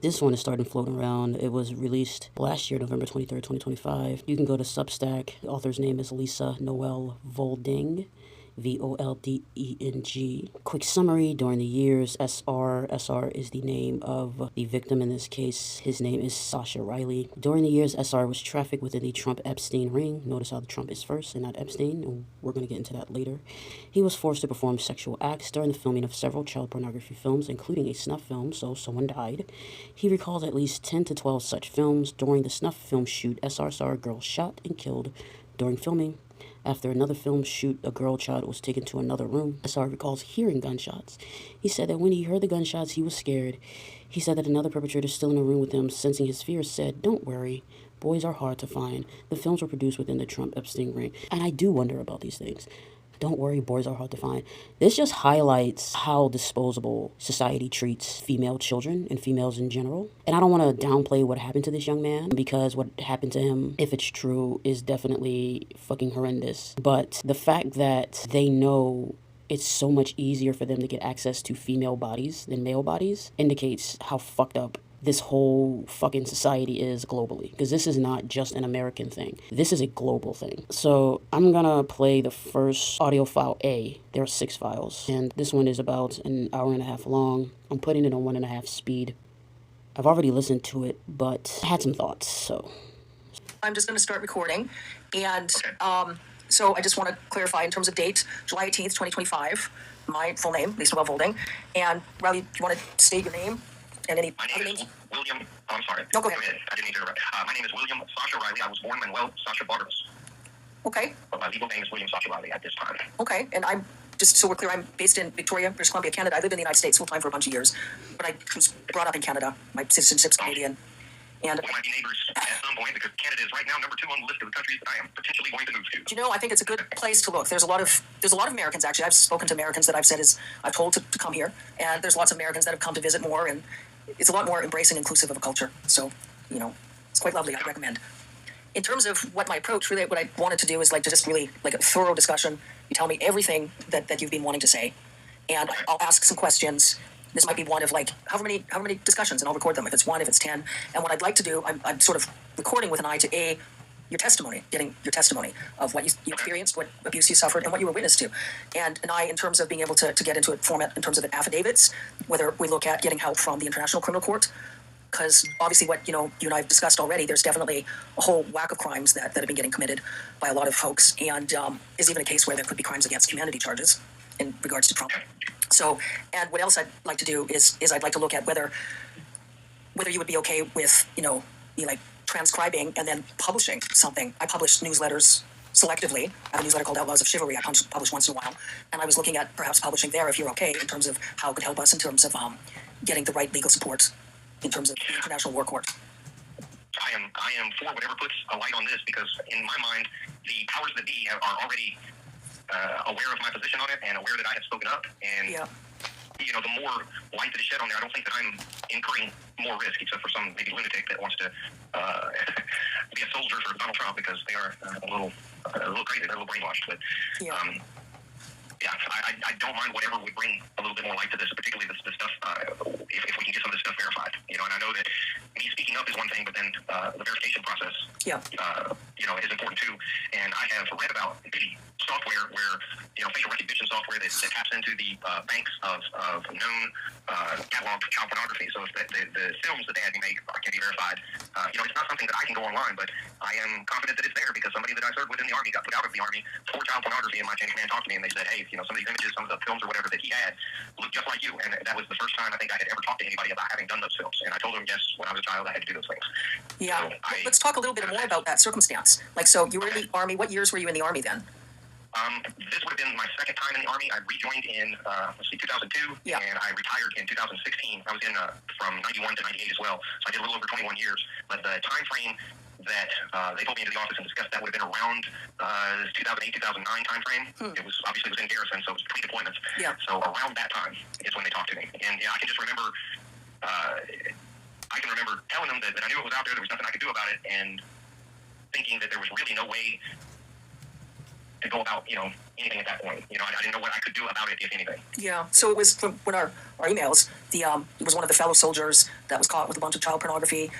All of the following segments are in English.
This one is starting floating around. It was released last year, November 23rd, 2025. You can go to Substack. The author's name is Lisa Noel Volding. Voldeng. Quick summary. During the years, SR is the name of the victim in this case. His name is Sascha Riley. During the years, SR was trafficked within the Trump-Epstein ring. Notice how the Trump is first and not Epstein, and we're going to get into that later. He was forced to perform sexual acts during the filming of several child pornography films, including a snuff film, so someone died. He recalls at least 10 to 12 such films. During the snuff film shoot, SR saw a girl shot and killed during filming. After another film shoot, a girl child was taken to another room. SR recalls hearing gunshots. He said that when he heard the gunshots, he was scared. He said that another perpetrator still in the room with him, sensing his fears, said, "Don't worry, boys are hard to find." The films were produced within the Trump-Epstein ring. And I do wonder about these things. Don't worry, boys are hard to find. This just highlights how disposable society treats female children and females in general. And I don't want to downplay what happened to this young man, because what happened to him, if it's true, is definitely fucking horrendous. But the fact that they know it's so much easier for them to get access to female bodies than male bodies indicates how fucked up this whole fucking society is globally, because this is not just an American thing. This is a global thing. So I'm gonna play the first audio file A. There are 6 files, and this one is about an hour and a half long. I'm putting it on 1.5 speed. I've already listened to it, but I had some thoughts, so. I'm just gonna start recording, and so I just want to clarify in terms of date, July 18th, 2025, my full name, Lisa Noel Volding, and Riley, do you want to state your name? And any my name other is names? William. I'm sorry. No, go ahead. I didn't mean to interrupt. My name is William Sascha Riley. I was born Manuel Sascha Bartels. Okay. But my legal name is William Sascha Riley at this time. Okay, and I'm, just so we're clear, I'm based in Victoria, British Columbia, Canada. I lived in the United States full time for a bunch of years, but I was brought up in Canada. My citizenship's Canadian. And we might be neighbors at some point, because Canada is right now number 2 on the list of the countries that I am potentially going to move to. you know, I think it's a good place to look. There's a lot of Americans, actually. I've spoken to Americans that I've told to come here, and there's lots of Americans that have come to visit more, and it's a lot more embracing, inclusive of a culture. So, you know, it's quite lovely. I recommend. In terms of what my approach, really, what I wanted to do is just really a thorough discussion. You tell me everything that you've been wanting to say, and I'll ask some questions. This might be one of however many discussions, and I'll record them if it's 1, if it's 10. And what I'd like to do, I'm sort of recording with an eye to your testimony, getting your testimony of what you experienced, what abuse you suffered, and what you were witness to. And an eye in terms of being able to get into a format in terms of affidavits, whether we look at getting help from the International Criminal Court, because obviously what you and I have discussed already, there's definitely a whole whack of crimes that have been getting committed by a lot of folks, and is even a case where there could be crimes against humanity charges in regards to Trump. So, and what else I'd like to do is I'd like to look at whether you would be okay with, transcribing and then publishing something. I publish newsletters selectively. I have a newsletter called Outlaws of Chivalry. I publish once in a while. And I was looking at perhaps publishing there, if you're okay, in terms of how it could help us in terms of getting the right legal support in terms of the International War Court. I am for whatever puts a light on this, because in my mind, the powers that be are already aware of my position on it and aware that I have spoken up. And the more light that is shed on there, I don't think that I'm incurring more risk, except for some maybe lunatic that wants to be a soldier for Donald Trump, because they are a little crazy, they're a little brainwashed. But I don't mind whatever would bring a little bit more light to this, particularly this stuff, if we can get some of this stuff verified. And I know that me speaking up is one thing, but then the verification process, is important too. And I have read about software where, facial recognition software that taps into the banks of known catalog child pornography. So if the films that they had me make can be verified. It's not something that I can go online, but I am confident that it's there, because somebody that I served with in the Army got put out of the Army for child pornography, and my chain command talked to me and they said, hey, some of these images, some of the films or whatever that he had looked just like you. And that was the first time I think I had ever talked to anybody about having done those films. And I told them, yes, when I was a child, I had to do those things. Yeah. So let's talk a little bit more about that circumstance. So you were in the Army. What years were you in the Army then? This would have been my second time in the Army. I rejoined in, 2002, and I retired in 2016. I was in from 91 to 98 as well, so I did a little over 21 years. But the time frame that they pulled me into the office and discussed that would have been around 2008, 2009 time frame. It was obviously in garrison, so it was between deployments. Yeah. So around that time is when they talked to me, and I can just remember. I can remember telling them that I knew it was out there. There was nothing I could do about it, and thinking that there was really no way to go about, anything at that point. I didn't know what I could do about it, if anything. Yeah. So it was from when our emails. It was one of the fellow soldiers that was caught with a bunch of child pornography,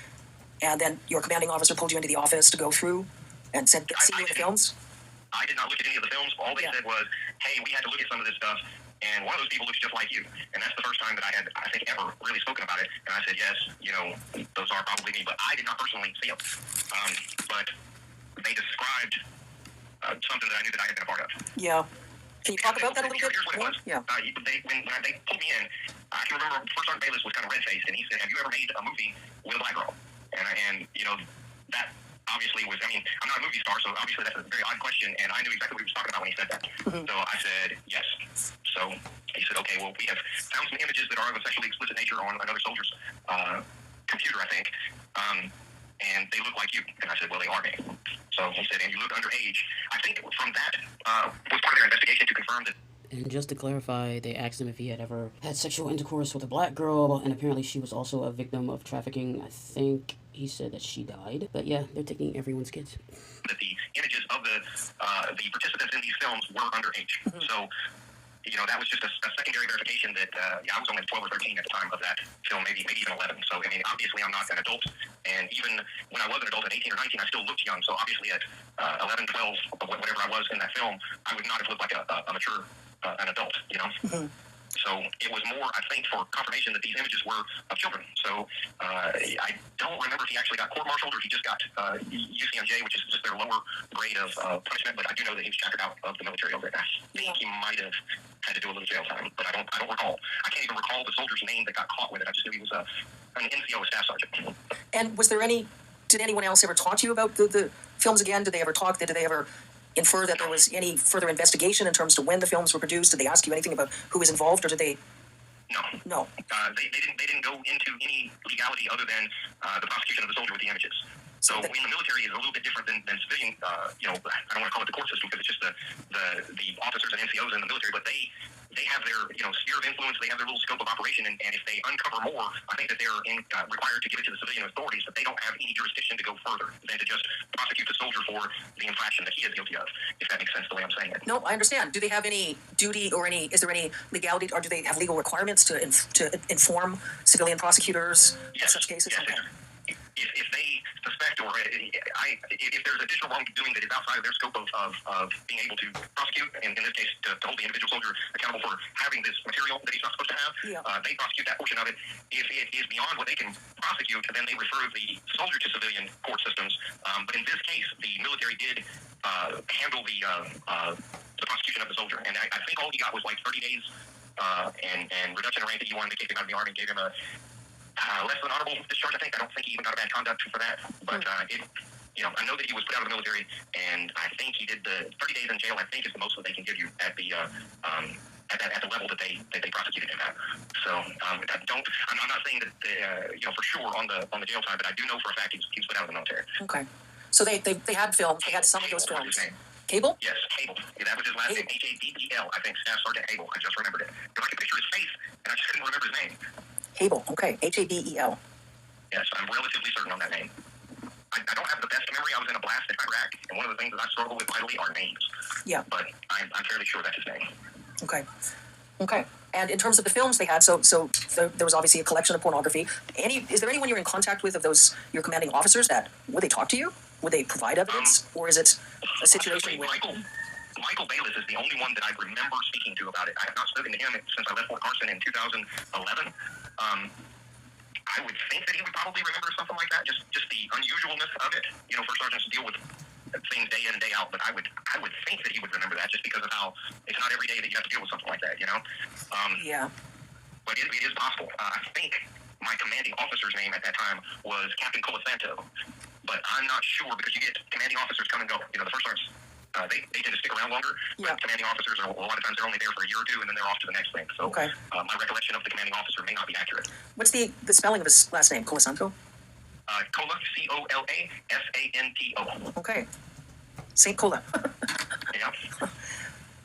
and then your commanding officer pulled you into the office to go through and said, "See you in the films." I did not look at any of the films. All they said was, "Hey, we had to look at some of this stuff, and one of those people looks just like you." And that's the first time that I had, I think, ever really spoken about it. And I said, "Yes, those are probably me," but I did not personally see them. But they described something that I knew that I had been a part of. Yeah. Can you talk about that a little bit? Here's what it was. Yeah. When they pulled me in, I can remember First Sergeant Bayless was kind of red-faced, and he said, "Have you ever made a movie with a black girl?" And that obviously was, I'm not a movie star, so obviously that's a very odd question, and I knew exactly what he was talking about when he said that. So I said, yes. So he said, okay, well, we have found some images that are of a sexually explicit nature on another soldier's computer, I think, and they look like you. And I said, well, they are me. So he said, and you look underage. I think from that was part of their investigation to confirm that. And just to clarify, they asked him if he had ever had sexual intercourse with a black girl, and apparently she was also a victim of trafficking. I think he said that she died. But yeah, they're taking everyone's kids. That the images of the participants in these films were underage. So, that was just a secondary verification that, I was only 12 or 13 at the time of that film, maybe even 11. So, obviously I'm not an adult. And even when I was an adult at 18 or 19, I still looked young. So obviously at 11, 12, whatever I was in that film, I would not have looked like a mature an adult, So it was more, I think, for confirmation that these images were of children. So I don't remember if he actually got court-martialed or if he just got UCMJ, which is just their lower grade of punishment. But I do know that he was chaptered out of the military over it. I think he might have had to do a little jail time, but I don't recall. I can't even recall the soldier's name that got caught with it. I just knew he was an NCO, a staff sergeant. And was there did anyone else ever talk to you about the films again? Did they ever talk? Did they ever infer that there was any further investigation in terms of when the films were produced? Did they ask you anything about who was involved, or did they? No. They didn't go into any legality other than the prosecution of the soldier with the images. So in the military is a little bit different than civilian. I don't want to call it the court system because it's just the officers and NCOs in the military, but they have their sphere of influence. They have their little scope of operation, and if they uncover more, I think that they're required to give it to the civilian authorities. But they don't have any jurisdiction to go further than to just prosecute the soldier for the infraction that he is guilty of. If that makes sense the way I'm saying it. No, I understand. Do they have any duty or is there any legality, or do they have legal requirements to inform civilian prosecutors in such cases? Yes, okay. If they suspect or if there's additional wrongdoing that is outside of their scope of being able to prosecute, and in this case to hold the individual soldier accountable for having this material that he's not supposed to have, they prosecute that portion of it. If it is beyond what they can prosecute, then they refer the soldier to civilian court systems. But in this case, the military did handle the prosecution of the soldier, and I think all he got was like 30 days and reduction in rank that you wanted to kick him out of the army, gave him a less than honorable discharge. I don't think he even got a bad conduct for that. But I know that he was put out of the military, and I think he did the 30 days in jail. I think is the most that they can give you at the at the level that they prosecuted him at. So I'm not saying that for sure on the jail time, but I do know for a fact he was put out of the military. Okay. So they had films. They had some of those films. Cable? Yes, Cable. Yeah, that was his last name. Habel. I think Staff Sergeant Habel. I just remembered it. Because I could picture his face, and I just couldn't remember his name. Habel. Okay. Habel. Yes, I'm relatively certain on that name. I don't have the best memory. I was in a blast in Iraq, and one of the things that I struggle with mightily are names. Yeah. But I'm fairly sure that's his name. Okay. And in terms of the films they had, so there was obviously a collection of pornography. Is there anyone you're in contact with of those your commanding officers that would they talk to you? Would they provide evidence, or is it a situation where Michael Bayless is the only one that I remember speaking to about it. I have not spoken to him since I left Fort Carson in 2011. I would think that he would probably remember something like that, just the unusualness of it. First sergeants deal with things day in and day out, but I would think that he would remember that just because of how it's not every day that you have to deal with something like that, Yeah. But it is possible. I think my commanding officer's name at that time was Captain Colasanto, but I'm not sure because you get commanding officers come and go. The first sergeants, they tend to stick around longer. But commanding officers are a lot of times they're only there for a year or two, and then they're off to the next thing. So my recollection of the commanding officer may not be accurate. What's the spelling of his last name? Colasanto? Cola, Colasanto. Okay. St. Cola. Yeah.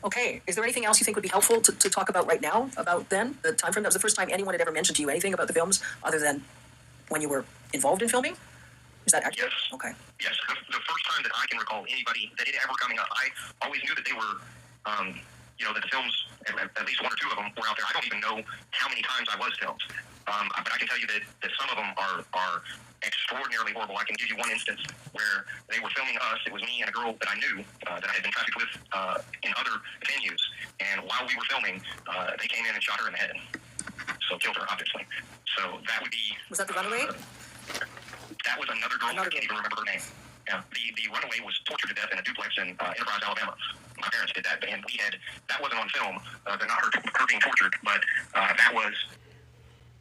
Okay. Is there anything else you think would be helpful to talk about right now about then, the time frame? That was the first time anyone had ever mentioned to you anything about the films other than when you were involved in filming? Is that accurate? Yes. Okay. Yes. The first time that I can recall anybody that it ever coming up, I always knew that they were That the films, at least one or two of them, were out there. I don't even know how many times I was filmed, but I can tell you that some of them are extraordinarily horrible. I can give you one instance where they were filming us. It was me and a girl that I knew that I had been trafficked with in other venues, and while we were filming, they came in and shot her in the head. So killed her, obviously. So that would be... Was that the runaway? That was another girl. I can't even remember her name. Yeah, the runaway was tortured to death in a duplex in Enterprise, Alabama. My parents did that, and that wasn't on film. They're not her being tortured, but that was...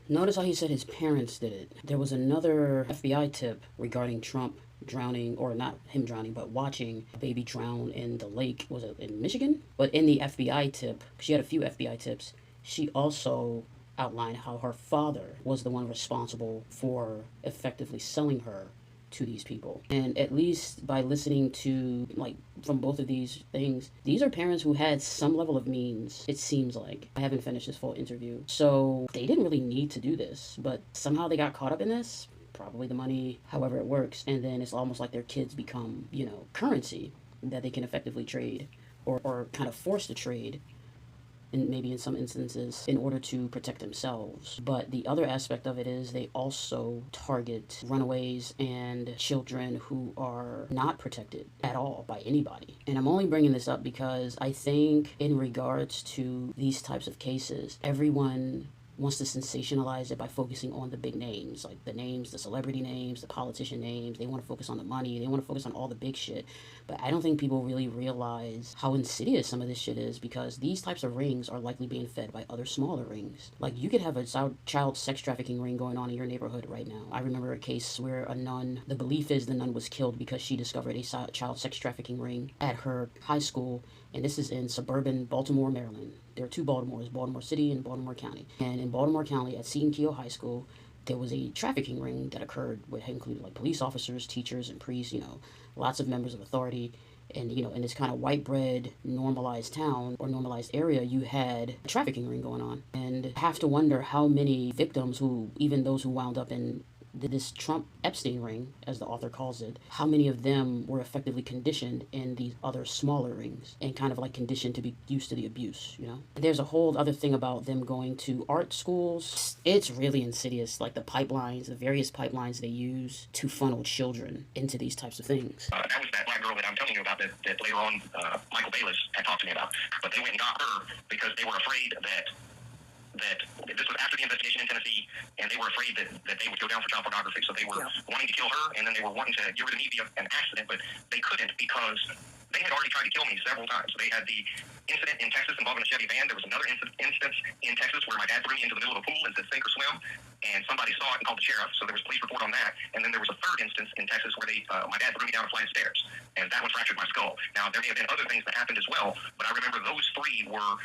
Notice how he said his parents did it. There was another FBI tip regarding Trump drowning, or not him drowning, but watching a baby drown in the lake. Was it in Michigan? But in the FBI tip, she had a few FBI tips, she also outlined how her father was the one responsible for effectively selling her to these people. And at least by listening to, like, from both of these things, these are parents who had some level of means, it seems like. I haven't finished this full interview. So they didn't really need to do this, but somehow they got caught up in this. Probably the money, however it works. And then it's almost like their kids become, currency that they can effectively trade or kind of force to trade. And maybe in some instances, in order to protect themselves. But the other aspect of it is they also target runaways and children who are not protected at all by anybody. And I'm only bringing this up because I think in regards to these types of cases, everyone wants to sensationalize it by focusing on the big names, like the names, the celebrity names, the politician names. They want to focus on the money. They want to focus on all the big shit. But I don't think people really realize how insidious some of this shit is, because these types of rings are likely being fed by other smaller rings. Like, you could have a child sex trafficking ring going on in your neighborhood right now. I remember a case where a nun, the belief is the nun was killed because she discovered a child sex trafficking ring at her high school, and this is in suburban Baltimore, Maryland. There are two Baltimores, Baltimore City and Baltimore County. And in Baltimore County, at Seton Keogh High School, there was a trafficking ring that occurred, which included like police officers, teachers, and priests, lots of members of authority. And, in this kind of white bread, normalized town or normalized area, you had a trafficking ring going on. And I have to wonder how many victims who, even those who wound up in this Trump Epstein ring, as the author calls it, how many of them were effectively conditioned in these other smaller rings and kind of like conditioned to be used to the abuse, There's a whole other thing about them going to art schools. It's really insidious, like the various pipelines they use to funnel children into these types of things. That was that black girl that I'm telling you about that later on Michael Bayless had talked to me about. But they went and got her because they were afraid that this was after the investigation in Tennessee, and they were afraid that they would go down for child pornography. So they were wanting to kill her, and then they were wanting to get rid of me via an accident, but they couldn't because they had already tried to kill me several times. So they had the incident in Texas involving a Chevy van. There was another instance in Texas where my dad threw me into the middle of a pool and said, sink or swim, and somebody saw it and called the sheriff. So there was a police report on that. And then there was a third instance in Texas where my dad threw me down a flight of stairs, and that one fractured my skull. Now, there may have been other things that happened as well, but I remember those three were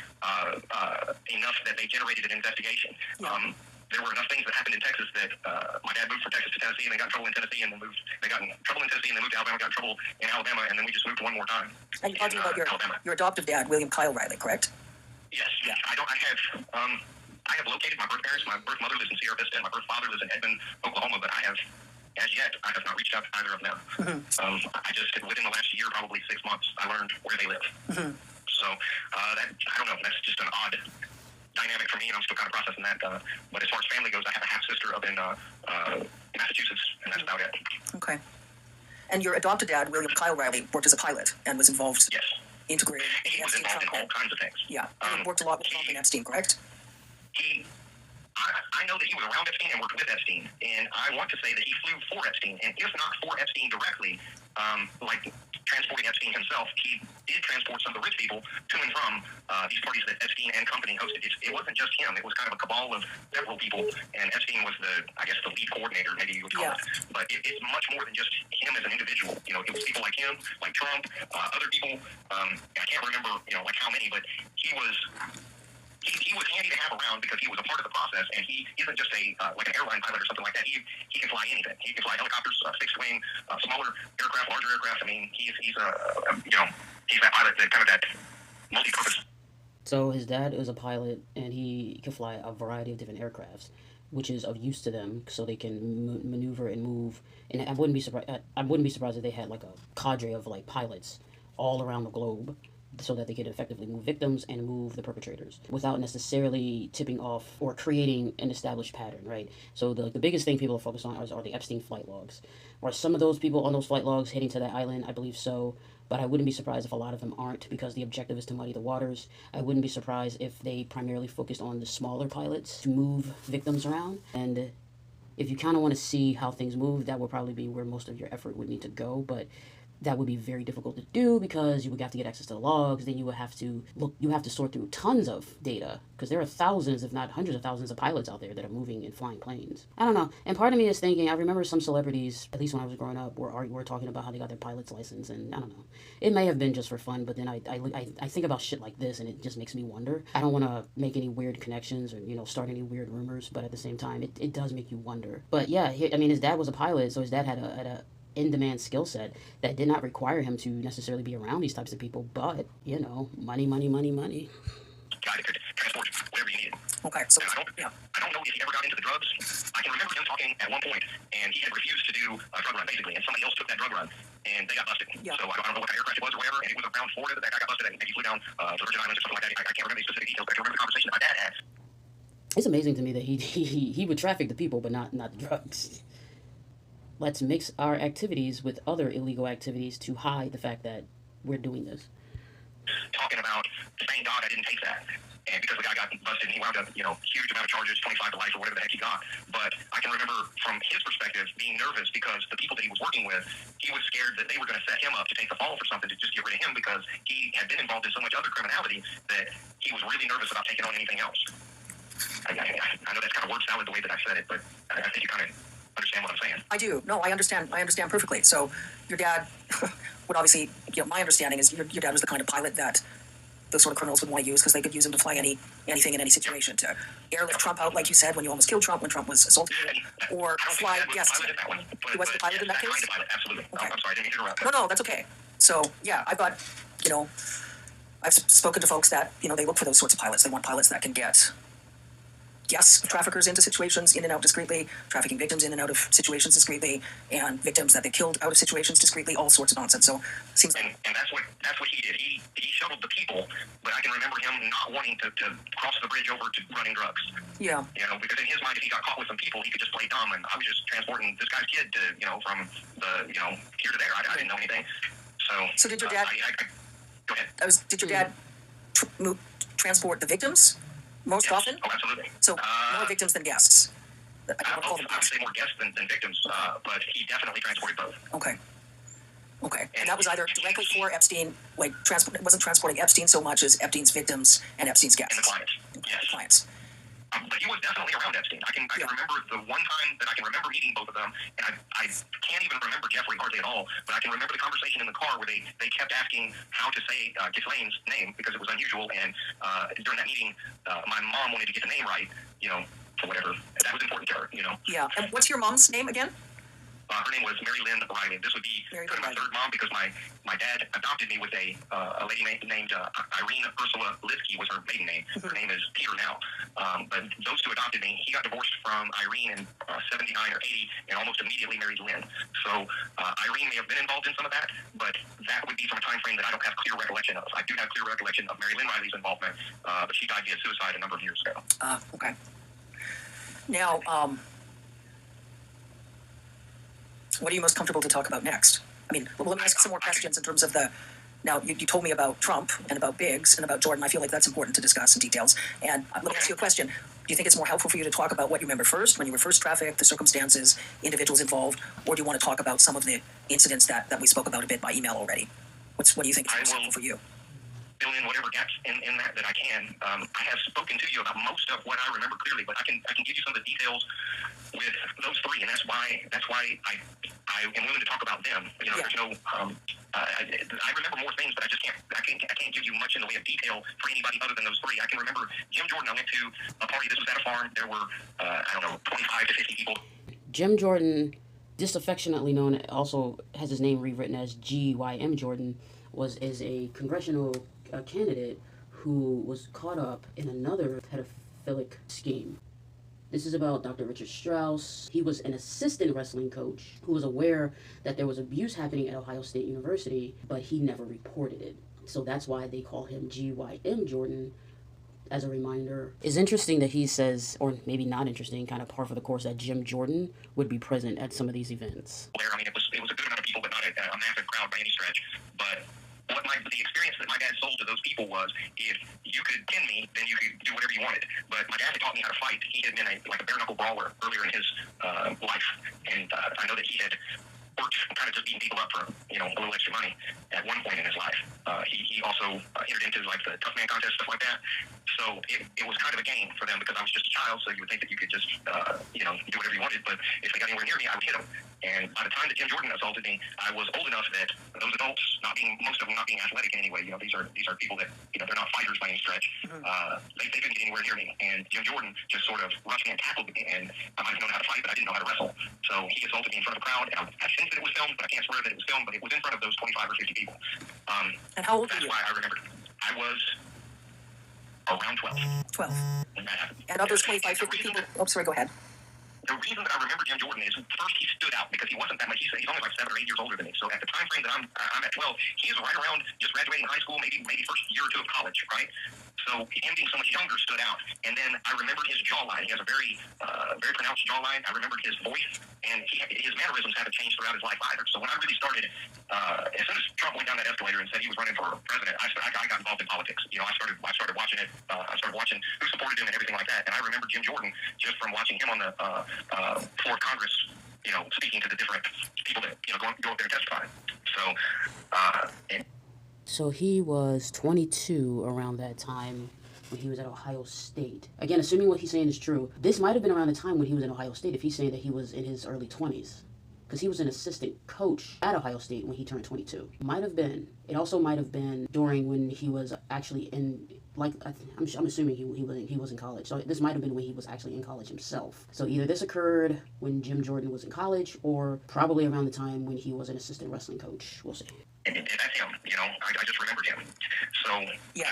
enough that they generated an investigation. Yeah. There were enough things that happened in Texas that my dad moved from Texas to Tennessee, and they got in trouble in Tennessee, and they got in trouble in Tennessee, and they moved to Alabama, got in trouble in Alabama, and then we just moved one more time. And you're talking about your adoptive dad, William Kyle Riley, correct? Yes. Yeah. I have located my birth parents. My birth mother lives in Sierra Vista, and my birth father lives in Edmond, Oklahoma, but as yet, I have not reached out to either of them. Mm-hmm. I just, within the last year, probably 6 months, I learned where they live. Mm-hmm. So, I don't know, that's just an odd dynamic for me, and I'm still kind of processing that. But as far as family goes, I have a half-sister up in Massachusetts, and that's about it. Okay. And your adopted dad, William Kyle Riley, worked as a pilot and was involved, integrated in he was involved in all kinds of things. Yeah, and he worked a lot with Trump and Epstein, correct? I know that he was around Epstein and worked with Epstein, and I want to say that he flew for Epstein, and if not for Epstein directly, like transporting Epstein himself, he did transport some of the rich people to and from these parties that Epstein and company hosted. It wasn't just him. It was kind of a cabal of several people, and Epstein was the lead coordinator, maybe you would call it. But it's much more than just him as an individual. It was people like him, like Trump, other people. I can't remember, like how many, but he was handy to have around because he was a part of the process, and he isn't just like an airline pilot or something like that. He can fly anything. He can fly helicopters, fixed wing, smaller aircraft, larger aircraft. I mean, he's that pilot, that multi-purpose. So his dad was a pilot, and he could fly a variety of different aircrafts, which is of use to them, so they can maneuver and move. And I wouldn't be surprised if they had like a cadre of like pilots all around the globe so that they could effectively move victims and move the perpetrators without necessarily tipping off or creating an established pattern, right? So the biggest thing people are focused on are the Epstein flight logs. Are some of those people on those flight logs heading to that island? I believe so, but I wouldn't be surprised if a lot of them aren't, because the objective is to muddy the waters. I wouldn't be surprised if they primarily focused on the smaller pilots to move victims around. And if you kind of want to see how things move, that would probably be where most of your effort would need to go. But that would be very difficult to do because you would have to get access to the logs. Then you would have to sort through tons of data, because there are thousands, if not hundreds of thousands of pilots out there that are moving and flying planes. I don't know. And part of me is thinking, I remember some celebrities, at least when I was growing up, were talking about how they got their pilot's license, and I don't know. It may have been just for fun, but then I think about shit like this, and it just makes me wonder. I don't want to make any weird connections or, start any weird rumors, but at the same time, it does make you wonder. But yeah, his dad was a pilot, so his dad had a in-demand skill set that did not require him to necessarily be around these types of people, but, money. Guy that could transport whatever you needed. Okay, so I don't know if he ever got into the drugs. I can remember him talking at one point, and he had refused to do a drug run, basically, and somebody else took that drug run, and they got busted. Yeah. So I don't know what kind of aircraft it was or whatever, and it was around Florida that guy got busted, and he flew down to Virgin Islands or something like that. I can't remember the specific details, but I can remember the conversation that my dad had. It's amazing to me that he would traffic the people, but not the drugs. Let's mix our activities with other illegal activities to hide the fact that we're doing this. Talking about, thank God I didn't take that. And because the guy got busted, and he wound up, huge amount of charges, 25 to life or whatever the heck he got. But I can remember from his perspective being nervous because the people that he was working with, he was scared that they were going to set him up to take the fall for something to just get rid of him, because he had been involved in so much other criminality that he was really nervous about taking on anything else. I know that's kind of words salad the way that I said it, but I think you kind of understand what I'm saying. I do. No, I understand perfectly. So your dad would obviously, my understanding is your dad was the kind of pilot that the sort of criminals would want to use, because they could use him to fly anything in any situation, to airlift Trump out, like you said, when you almost killed Trump, when Trump was assaulted, or fly guests. He was the pilot in that case? Absolutely. Okay. I'm sorry, I didn't mean to interrupt. No, that's okay. So, yeah, I thought, I've spoken to folks that, they look for those sorts of pilots. They want pilots that can get traffickers into situations in and out discreetly, trafficking victims in and out of situations discreetly, and victims that they killed out of situations discreetly, all sorts of nonsense. So it seems like... And that's what he did. He shuttled the people, but I can remember him not wanting to cross the bridge over to running drugs. Yeah. Because in his mind, if he got caught with some people, he could just play dumb, and I was just transporting this guy's kid to, from the, here to there. I didn't know anything. So did your dad... go ahead. Did your dad transport the victims? Most often? Oh, absolutely. So more victims than guests. I would say more guests than victims, but he definitely transported both. Okay. And that was either directly for Epstein, like it wasn't transporting Epstein so much as Epstein's victims and Epstein's guests. And the clients. Yes. The clients. But he was definitely around Epstein. I can remember the one time that I can remember meeting both of them, and I can't even remember Jeffrey hardly at all, but I can remember the conversation in the car where they kept asking how to say Ghislaine's name, because it was unusual, and during that meeting, my mom wanted to get the name right, for whatever. That was important to her, Yeah, and what's your mom's name again? Her name was Mary Lynn Riley. This would be kind of my third mom, because my dad adopted me with a lady named Irene Ursula Liskey was her maiden name. Her name is Peter now. But those two adopted me. He got divorced from Irene in 79 or 80 and almost immediately married Lynn. So Irene may have been involved in some of that, but that would be from a time frame that I don't have clear recollection of. I do have clear recollection of Mary Lynn Riley's involvement, but she died via suicide a number of years ago. Okay. Now, what are you most comfortable to talk about next? I mean, well, let me ask some more questions in terms of now, you told me about Trump and about Biggs and about Jordan. I feel like that's important to discuss in details. And let me ask you a question. Do you think it's more helpful for you to talk about what you remember first, when you were first trafficked, the circumstances, individuals involved, or do you want to talk about some of the incidents that we spoke about a bit by email already? What do you think is most helpful for you? Fill in whatever gaps in that I can. I have spoken to you about most of what I remember clearly, but I can give you some of the details with those three, and that's why I am willing to talk about them. There's no. I remember more things, but I can't give you much in the way of detail for anybody other than those three. I can remember Jim Jordan. I went to a party. This was at a farm. There were 25 to 50 people. Jim Jordan, disaffectionately known, also has his name rewritten as G.Y.M. Jordan, is a congressional candidate who was caught up in another pedophilic scheme. This is about Dr. Richard Strauss. He was an assistant wrestling coach who was aware that there was abuse happening at Ohio State University, but he never reported it. So that's why they call him GYM Jordan, as a reminder. It's interesting that he says, or maybe not interesting, kind of par for the course, that Jim Jordan would be present at some of these events. I mean, it was a good amount of people, but not a massive crowd by any stretch. But the experience that my dad sold to those people was, if you could pin me, then you could do whatever you wanted. But my dad had taught me how to fight. He had been a bare knuckle brawler earlier in his life, and I know that he had worked kind of just beating people up for a little extra money at one point in his life. He also entered into like the tough man contest, stuff like that. So it was kind of a game for them, because I was just a child. So you would think that you could just do whatever you wanted. But if they got anywhere near me, I would hit them. And by the time that Jim Jordan assaulted me, I was old enough that those adults, most of them not being athletic in any way, these are people that they're not fighters by any stretch. They couldn't get anywhere near me. And Jim Jordan just sort of rushed me and tackled me. And I might have known how to fight, but I didn't know how to wrestle. So he assaulted me in front of a crowd. And I think that it was filmed, but I can't swear that it was filmed. But it was in front of those 25 or 50 people. And how old were you? That's why I remembered. I was around 12. 12. When that happened. And of those 25, 50 people... Oh, sorry, go ahead. The reason that I remember Jim Jordan is, first, he stood out because he wasn't that much. He's only like 7 or 8 years older than me. So at the time frame that I'm at 12, he is right around just graduating high school, maybe first year or two of college, right? So him being so much younger stood out. And then I remembered his jawline. He has a very pronounced jawline. I remembered his voice, and his mannerisms haven't changed throughout his life either. So when I really started, as soon as Trump went down that escalator and said he was running for president, I got involved in politics. I started watching it. I started watching who supported him and everything like that. And I remember Jim Jordan just from watching him on the floor of Congress, speaking to the different people that go up there and testify. So he was 22 around that time when he was at Ohio State. Again, assuming what he's saying is true, this might have been around the time when he was in Ohio State if he's saying that he was in his early 20s. Because he was an assistant coach at Ohio State when he turned 22. Might have been. It also might have been during when he was actually in, I'm assuming he was in college. So this might have been when he was actually in college himself. So either this occurred when Jim Jordan was in college, or probably around the time when he was an assistant wrestling coach. We'll see. And that's him, I just remembered him. So, yeah.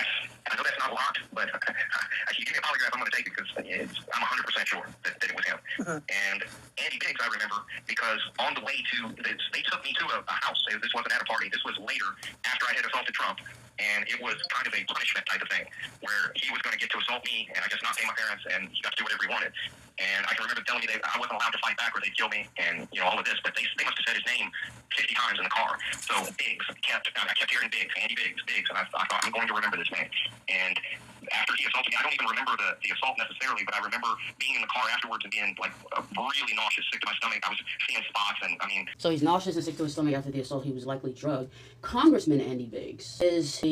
I know that's not a lot, but if you give me a polygraph, I'm going to take it, because I'm 100% sure that it was him. And Andy Biggs, I remember, because on the way they took me to a house. This wasn't at a party. This was later, after I had assaulted Trump. And it was kind of a punishment type of thing, where he was going to get to assault me, and I just not pay my parents, and he got to do whatever he wanted. And I can remember telling me that I wasn't allowed to fight back or they'd kill me, and all of this. But they must have said his name 50 times in the car. So Biggs, I kept hearing Biggs, Andy Biggs, and I thought, I'm going to remember this man. And after he assaulted me, I don't even remember the assault necessarily, but I remember being in the car afterwards and being really nauseous, sick to my stomach. I was seeing spots, and I mean. So he's nauseous and sick to his stomach after the assault. He was likely drugged. Congressman Andy Biggs is a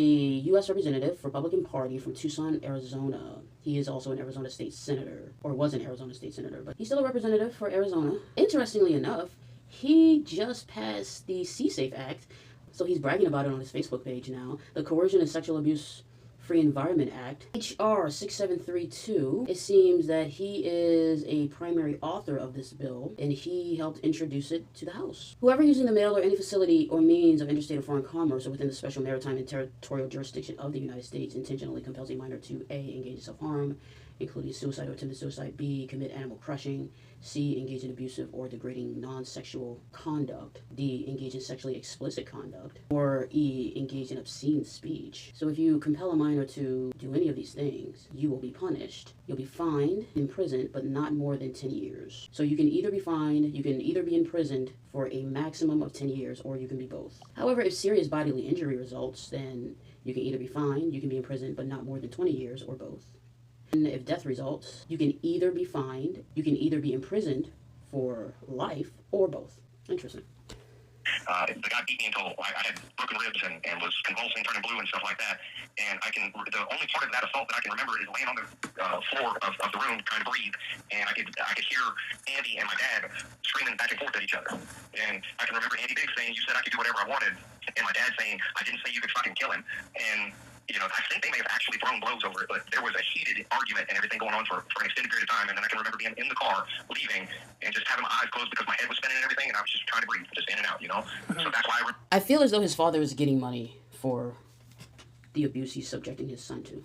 U.S. representative, Republican Party from Tucson, Arizona. He is also an Arizona State Senator, or was an Arizona State Senator, but he's still a representative for Arizona. Interestingly enough, he just passed the C-Safe Act, so he's bragging about it on his Facebook page now. The Coercion and Sexual Abuse Free Environment Act, H.R. 6732. It seems that he is a primary author of this bill, and he helped introduce it to the House. Whoever using the mail or any facility or means of interstate or foreign commerce or within the special maritime and territorial jurisdiction of the United States intentionally compels a minor to A. engage in self-harm, including suicide or attempted suicide, B. commit animal crushing, C. engage in abusive or degrading non-sexual conduct, D. engage in sexually explicit conduct, or E. engage in obscene speech. So if you compel a minor to do any of these things, you will be punished. You'll be fined, imprisoned, but not more than 10 years. So you can either be fined, you can either be imprisoned for a maximum of 10 years, or you can be both. However, if serious bodily injury results, then you can either be fined, you can be imprisoned, but not more than 20 years, or both. And if death results, you can either be fined, you can either be imprisoned for life, or both. Interesting. The guy beat me until I had broken ribs and was convulsing, turning blue and stuff like that. And the only part of that assault that I can remember is laying on the floor of the room trying to breathe. And I could hear Andy and my dad screaming back and forth at each other. And I can remember Andy Biggs saying, "You said I could do whatever I wanted." And my dad saying, "I didn't say you could fucking kill him." And I think they may have actually thrown blows over it, but there was a heated argument and everything going on for an extended period of time. And then I can remember being in the car, leaving, and just having my eyes closed because my head was spinning and everything, and I was just trying to breathe, just in and out, So that's why I feel as though his father is getting money for the abuse he's subjecting his son to.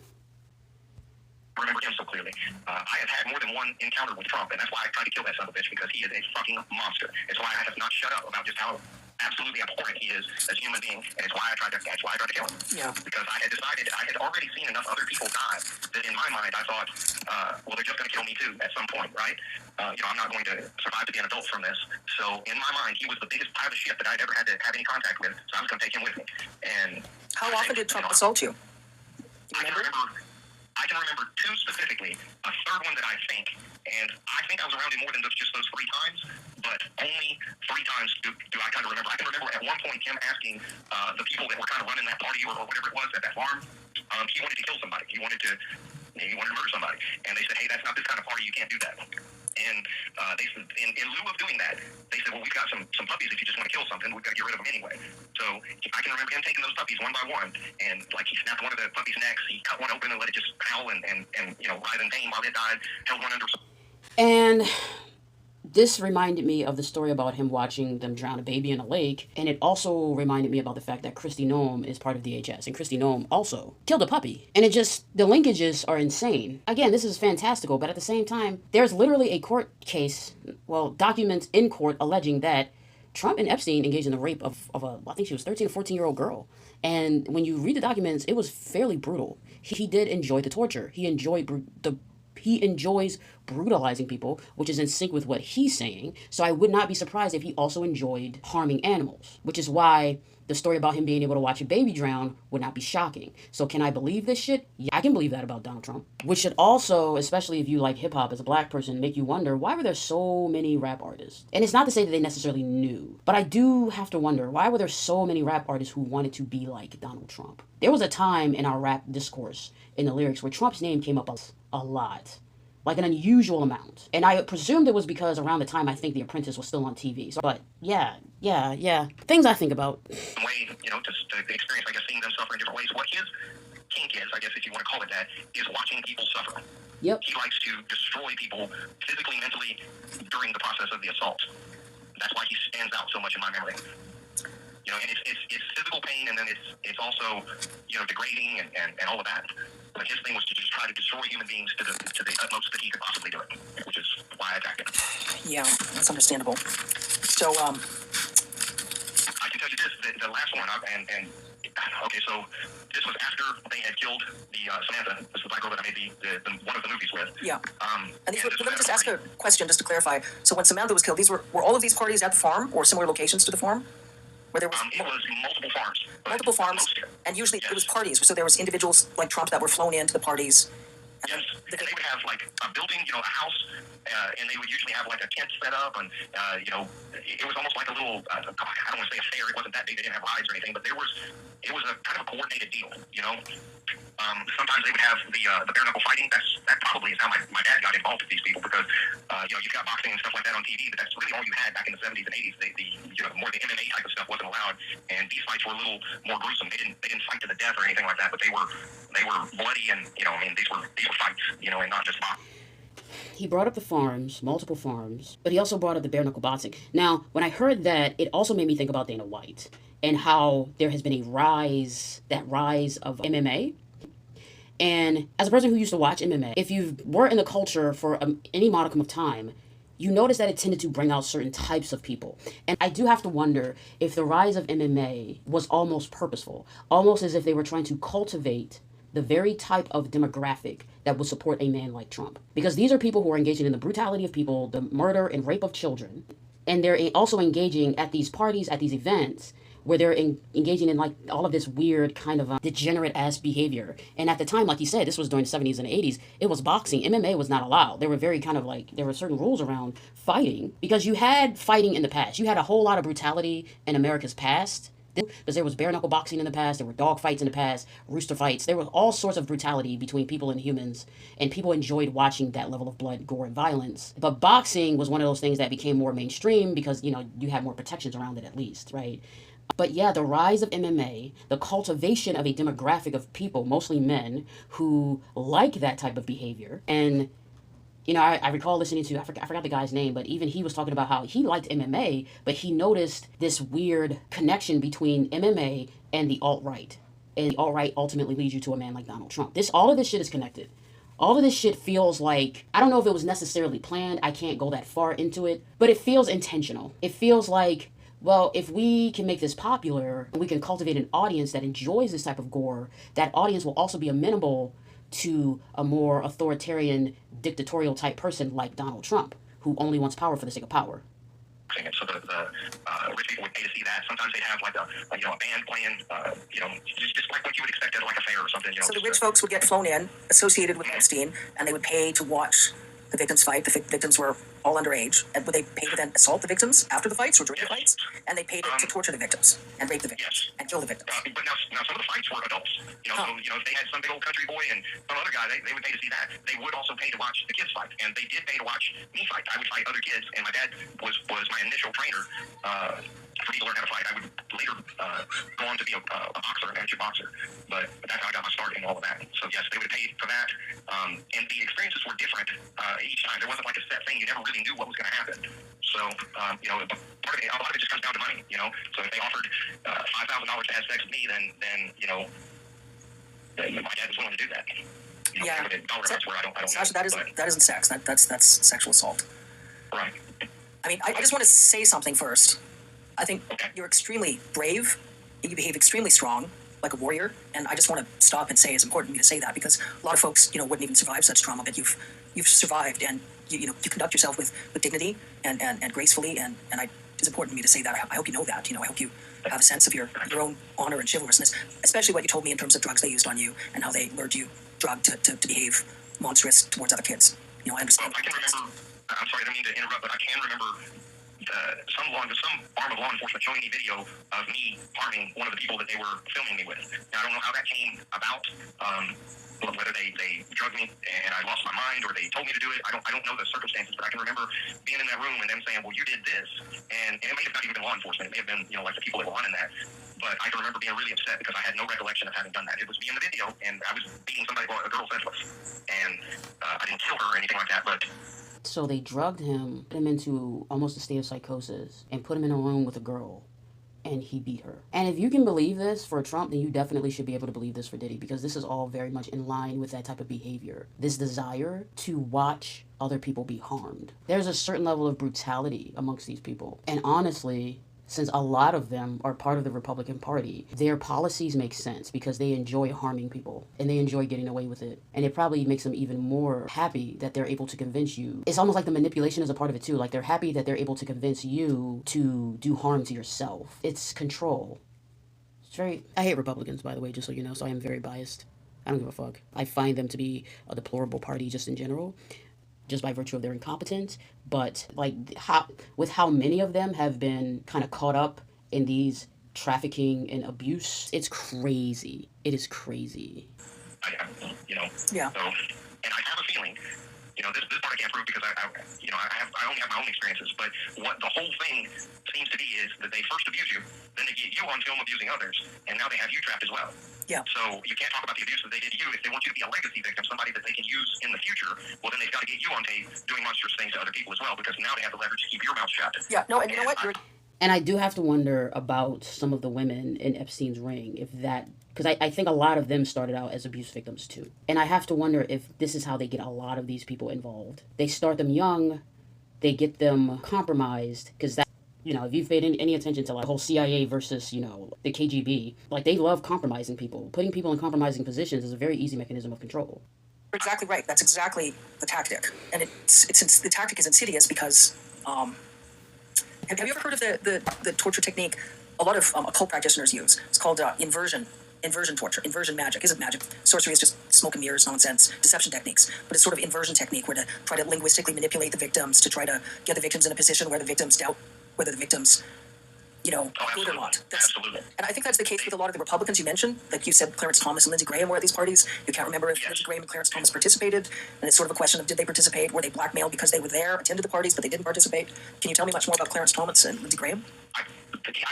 Remember him so clearly. I have had more than one encounter with Trump, and that's why I tried to kill that son of a bitch, because he is a fucking monster. It's why I have not shut up about just how absolutely abhorrent he is as a human being, and it's why I tried to kill him. Yeah. Because I had already seen enough other people die that in my mind I thought, well, they're just going to kill me too at some point, right? I'm not going to survive to be an adult from this. So in my mind, he was the biggest pile of shit that I'd ever had to have any contact with. So I was going to take him with me. And how often did Trump assault you? I can remember two specifically. A third one that I think I was around him more than just those 3 times, but only 3 times do I kind of remember. I can remember at one point him asking the people that were kind of running that party or whatever it was at that farm, he wanted to kill somebody. He wanted to murder somebody. And they said, hey, that's not this kind of party. You can't do that. And they said, in lieu of doing that, they said, well, we've got some puppies. If you just want to kill something, we've got to get rid of them anyway. So I can remember him taking those puppies one by one, and like he snapped one of the puppies' necks, he cut one open and let it just howl and writhe in pain while it died, held one under. And this reminded me of the story about him watching them drown a baby in a lake, and it also reminded me about the fact that Kristi Noem is part of DHS, and Kristi Noem also killed a puppy. And the linkages are insane. Again, this is fantastical, but at the same time, there's literally a court case, documents in court alleging that Trump and Epstein engaged in the rape of I think she was 13 or 14-year-old girl. And when you read the documents, it was fairly brutal. He did enjoy the torture. He enjoys brutalizing people, which is in sync with what he's saying. So I would not be surprised if he also enjoyed harming animals, which is why the story about him being able to watch a baby drown would not be shocking. So can I believe this shit? Yeah, I can believe that about Donald Trump. Which should also, especially if you like hip hop as a black person, make you wonder, why were there so many rap artists? And it's not to say that they necessarily knew, but I do have to wonder, why were there so many rap artists who wanted to be like Donald Trump? There was a time in our rap discourse, in the lyrics, where Trump's name came up a lot. Like an unusual amount. And I presumed it was because around the time I think The Apprentice was still on TV. So, but yeah. Things I think about. Way, to experience, I guess, seeing them suffer in different ways. What his kink is, I guess, if you want to call it that, is watching people suffer. Yep. He likes to destroy people physically, mentally, during the process of the assault. That's why he stands out so much in my memory. And it's physical pain, and then it's also, degrading and all of that. But his thing was to just try to destroy human beings to the utmost that he could possibly do it, which is why I attacked him. Yeah, that's understandable. So, I can tell you this, the last one, okay, so this was after they had killed the Samantha, this is the black girl that I made the one of the movies with. Yeah. Let me just ask a question just to clarify. So when Samantha was killed, were all of these parties at the farm or similar locations to the farm? Where there was it was multiple farms. Multiple farms, and usually it was parties. So there was individuals like Trump that were flown into the parties. Yes, and they would have like a building, a house, and they would usually have like a tent set up, and it was almost like a little, I don't want to say a fair. It wasn't that big. They didn't have rides or anything, but it was a kind of a coordinated deal. Sometimes they would have the bare knuckle fighting. That probably is how my dad got involved with these people, because you've got boxing and stuff like that on TV, but that's really all you had back in the 70s and 80s. More the MMA type of stuff wasn't allowed, and these fights were a little more gruesome. They didn't fight to the death or anything like that, but they were bloody, and these were fights, and not just boxing. He brought up the farms, multiple farms, but he also brought up the bare knuckle boxing. Now, when I heard that, it also made me think about Dana White and how there has been a rise of MMA. And as a person who used to watch MMA, if you were in the culture for any modicum of time, you notice that it tended to bring out certain types of people. And I do have to wonder if the rise of MMA was almost purposeful, almost as if they were trying to cultivate the very type of demographic that would support a man like Trump. Because these are people who are engaging in the brutality of people, the murder and rape of children, and they're also engaging at these parties, at these events, where they're engaging in like all of this weird kind of degenerate ass behavior. And at the time, like you said, this was during the 70s and 80s, it was boxing. MMA was not allowed. There were very kind of like, there were certain rules around fighting, because you had fighting in the past. You had a whole lot of brutality in America's past, because there was bare knuckle boxing in the past, there were dog fights in the past, rooster fights, there was all sorts of brutality between people and humans, and people enjoyed watching that level of blood, gore, and violence. But boxing was one of those things that became more mainstream because, you had more protections around it at least, right? But yeah, the rise of MMA, the cultivation of a demographic of people, mostly men, who like that type of behavior. And, I recall listening to, I forgot the guy's name, but even he was talking about how he liked MMA, but he noticed this weird connection between MMA and the alt-right. And the alt-right ultimately leads you to a man like Donald Trump. All of this shit is connected. All of this shit feels like, I don't know if it was necessarily planned, I can't go that far into it, but it feels intentional. It feels like Well, if we can make this popular, we can cultivate an audience that enjoys this type of gore, that audience will also be amenable to a more authoritarian, dictatorial type person like Donald Trump, who only wants power for the sake of power. So the rich people would pay to see that. Sometimes they'd have like a band playing, just like what you would expect at like a fair or something. So the rich folks would get flown in, associated with Epstein, and they would pay to watch the victims fight. The victims were all underage. And would they pay to then assault the victims after the fights or during the fights? And they paid to torture the victims and rape the victims and kill the victims. But now some of the fights were adults. So if they had some big old country boy and some other guy, they would pay to see that. They would also pay to watch the kids fight, and they did pay to watch me fight. I would fight other kids, and my dad was my initial trainer. For me to learn how to fight, I would later go on to be a boxer, an amateur boxer. But that's how I got my start in all of that. So yes, they would have paid for that. And the experiences were different each time. There wasn't like a set thing. You never really knew what was going to happen. So, a lot of it just comes down to money, So if they offered $5,000 to have sex with me, then my dad was willing to do that. Yeah. I don't Sascha, that isn't sex. That's sexual assault. Right. I mean, I just want to say something first. I think you're extremely brave. You behave extremely strong, like a warrior. And I just want to stop and say it's important for me to say that because a lot of folks, wouldn't even survive such trauma, but you've survived and you conduct yourself with dignity and gracefully. And it's important for me to say that. I hope you know that. I hope you have a sense of your own honor and chivalrousness, especially what you told me in terms of drugs they used on you and how they lured you drugged to behave monstrous towards other kids. I understand. I can remember. I'm sorry, I didn't mean to interrupt, but I can remember some arm of law enforcement showing me video of me harming one of the people that they were filming me with. Now, I don't know how that came about, whether they drugged me and I lost my mind or they told me to do it. I don't know the circumstances, but I can remember being in that room and them saying, well, you did this. And it may have not even been law enforcement. It may have been, like the people that were running that. But I can remember being really upset because I had no recollection of having done that. It was me in the video, and I was beating somebody, a girl senseless. And I didn't kill her or anything like that, but... So they drugged him, put him into almost a state of psychosis, and put him in a room with a girl, and he beat her. And if you can believe this for Trump, then you definitely should be able to believe this for Diddy, because this is all very much in line with that type of behavior. This desire to watch other people be harmed. There's a certain level of brutality amongst these people. And honestly, since a lot of them are part of the Republican Party, their policies make sense because they enjoy harming people and they enjoy getting away with it. And it probably makes them even more happy that they're able to convince you. It's almost like the manipulation is a part of it too. Like they're happy that they're able to convince you to do harm to yourself. It's control. I hate Republicans, by the way, just so you know, so I am very biased. I don't give a fuck. I find them to be a deplorable party just in general, just by virtue of their incompetence, but how many of them have been kind of caught up in these trafficking and abuse, it's crazy. It is crazy. Yeah. So, and I have a feeling, this part I can't prove because I only have my own experiences, but what the whole thing seems to be is that they first abuse you, then they get you on film abusing others, and now they have you trapped as well. Yeah. So you can't talk about the abuse that they did to you. If they want you to be a legacy victim, somebody that they can use in the future, well, then they've got to get you on tape doing monstrous things to other people as well, because now they have the leverage to keep your mouth shut. Yeah, no, and you know what? And I do have to wonder about some of the women in Epstein's ring, because I think a lot of them started out as abuse victims too. And I have to wonder if this is how they get a lot of these people involved. They start them young, they get them compromised, because that, if you've paid any attention to like the whole CIA versus, the KGB, like they love compromising people. Putting people in compromising positions is a very easy mechanism of control. You're exactly right. That's exactly the tactic. And the tactic is insidious because, have you ever heard of the torture technique a lot of occult practitioners use? It's called inversion torture. Inversion magic isn't magic. Sorcery is just smoke and mirrors, nonsense, deception techniques. But it's sort of inversion technique where to try to linguistically manipulate the victims, to try to get the victims in a position where the victims doubt whether the victims, are good or not. Absolutely. And I think that's the case with a lot of the Republicans you mentioned. Like you said, Clarence Thomas and Lindsey Graham were at these parties. You can't remember if Lindsey Graham and Clarence Thomas participated. And it's sort of a question of did they participate? Were they blackmailed because they were there, attended the parties, but they didn't participate? Can you tell me much more about Clarence Thomas and Lindsey Graham? I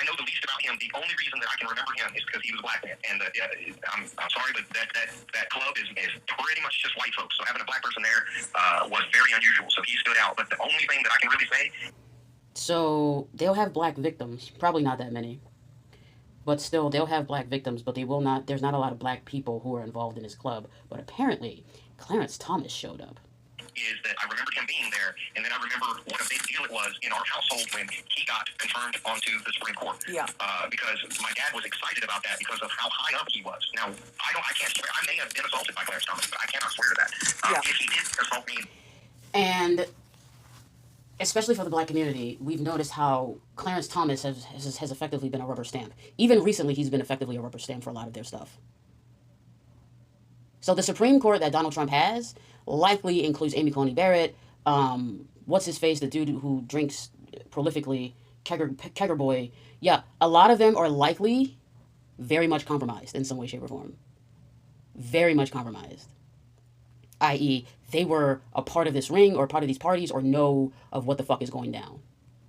know the least about him. The only reason that I can remember him is because he was a black man. And I'm sorry, but that club is pretty much just white folks. So having a black person there was very unusual. So he stood out. But the only thing that I can really say... So they'll have black victims. Probably not that many. But still, they'll have black victims, but there's not a lot of black people who are involved in this club. But apparently, Clarence Thomas showed up. is that I remembered him being there, and then I remember what a big deal it was in our household when he got confirmed onto the Supreme Court. Yeah. Because my dad was excited about that because of how high up he was. Now, I can't swear. I may have been assaulted by Clarence Thomas, but I cannot swear to that. If he did assault me. And especially for the black community, we've noticed how Clarence Thomas has effectively been a rubber stamp. Even recently, he's been effectively a rubber stamp for a lot of their stuff. So the Supreme Court that Donald Trump has likely includes Amy Coney Barrett, what's his face, the dude who drinks prolifically, Kegger Boy. Yeah, a lot of them are likely very much compromised in some way, shape, or form. Very much compromised. I.e., they were a part of this ring or part of these parties or know of what the fuck is going down.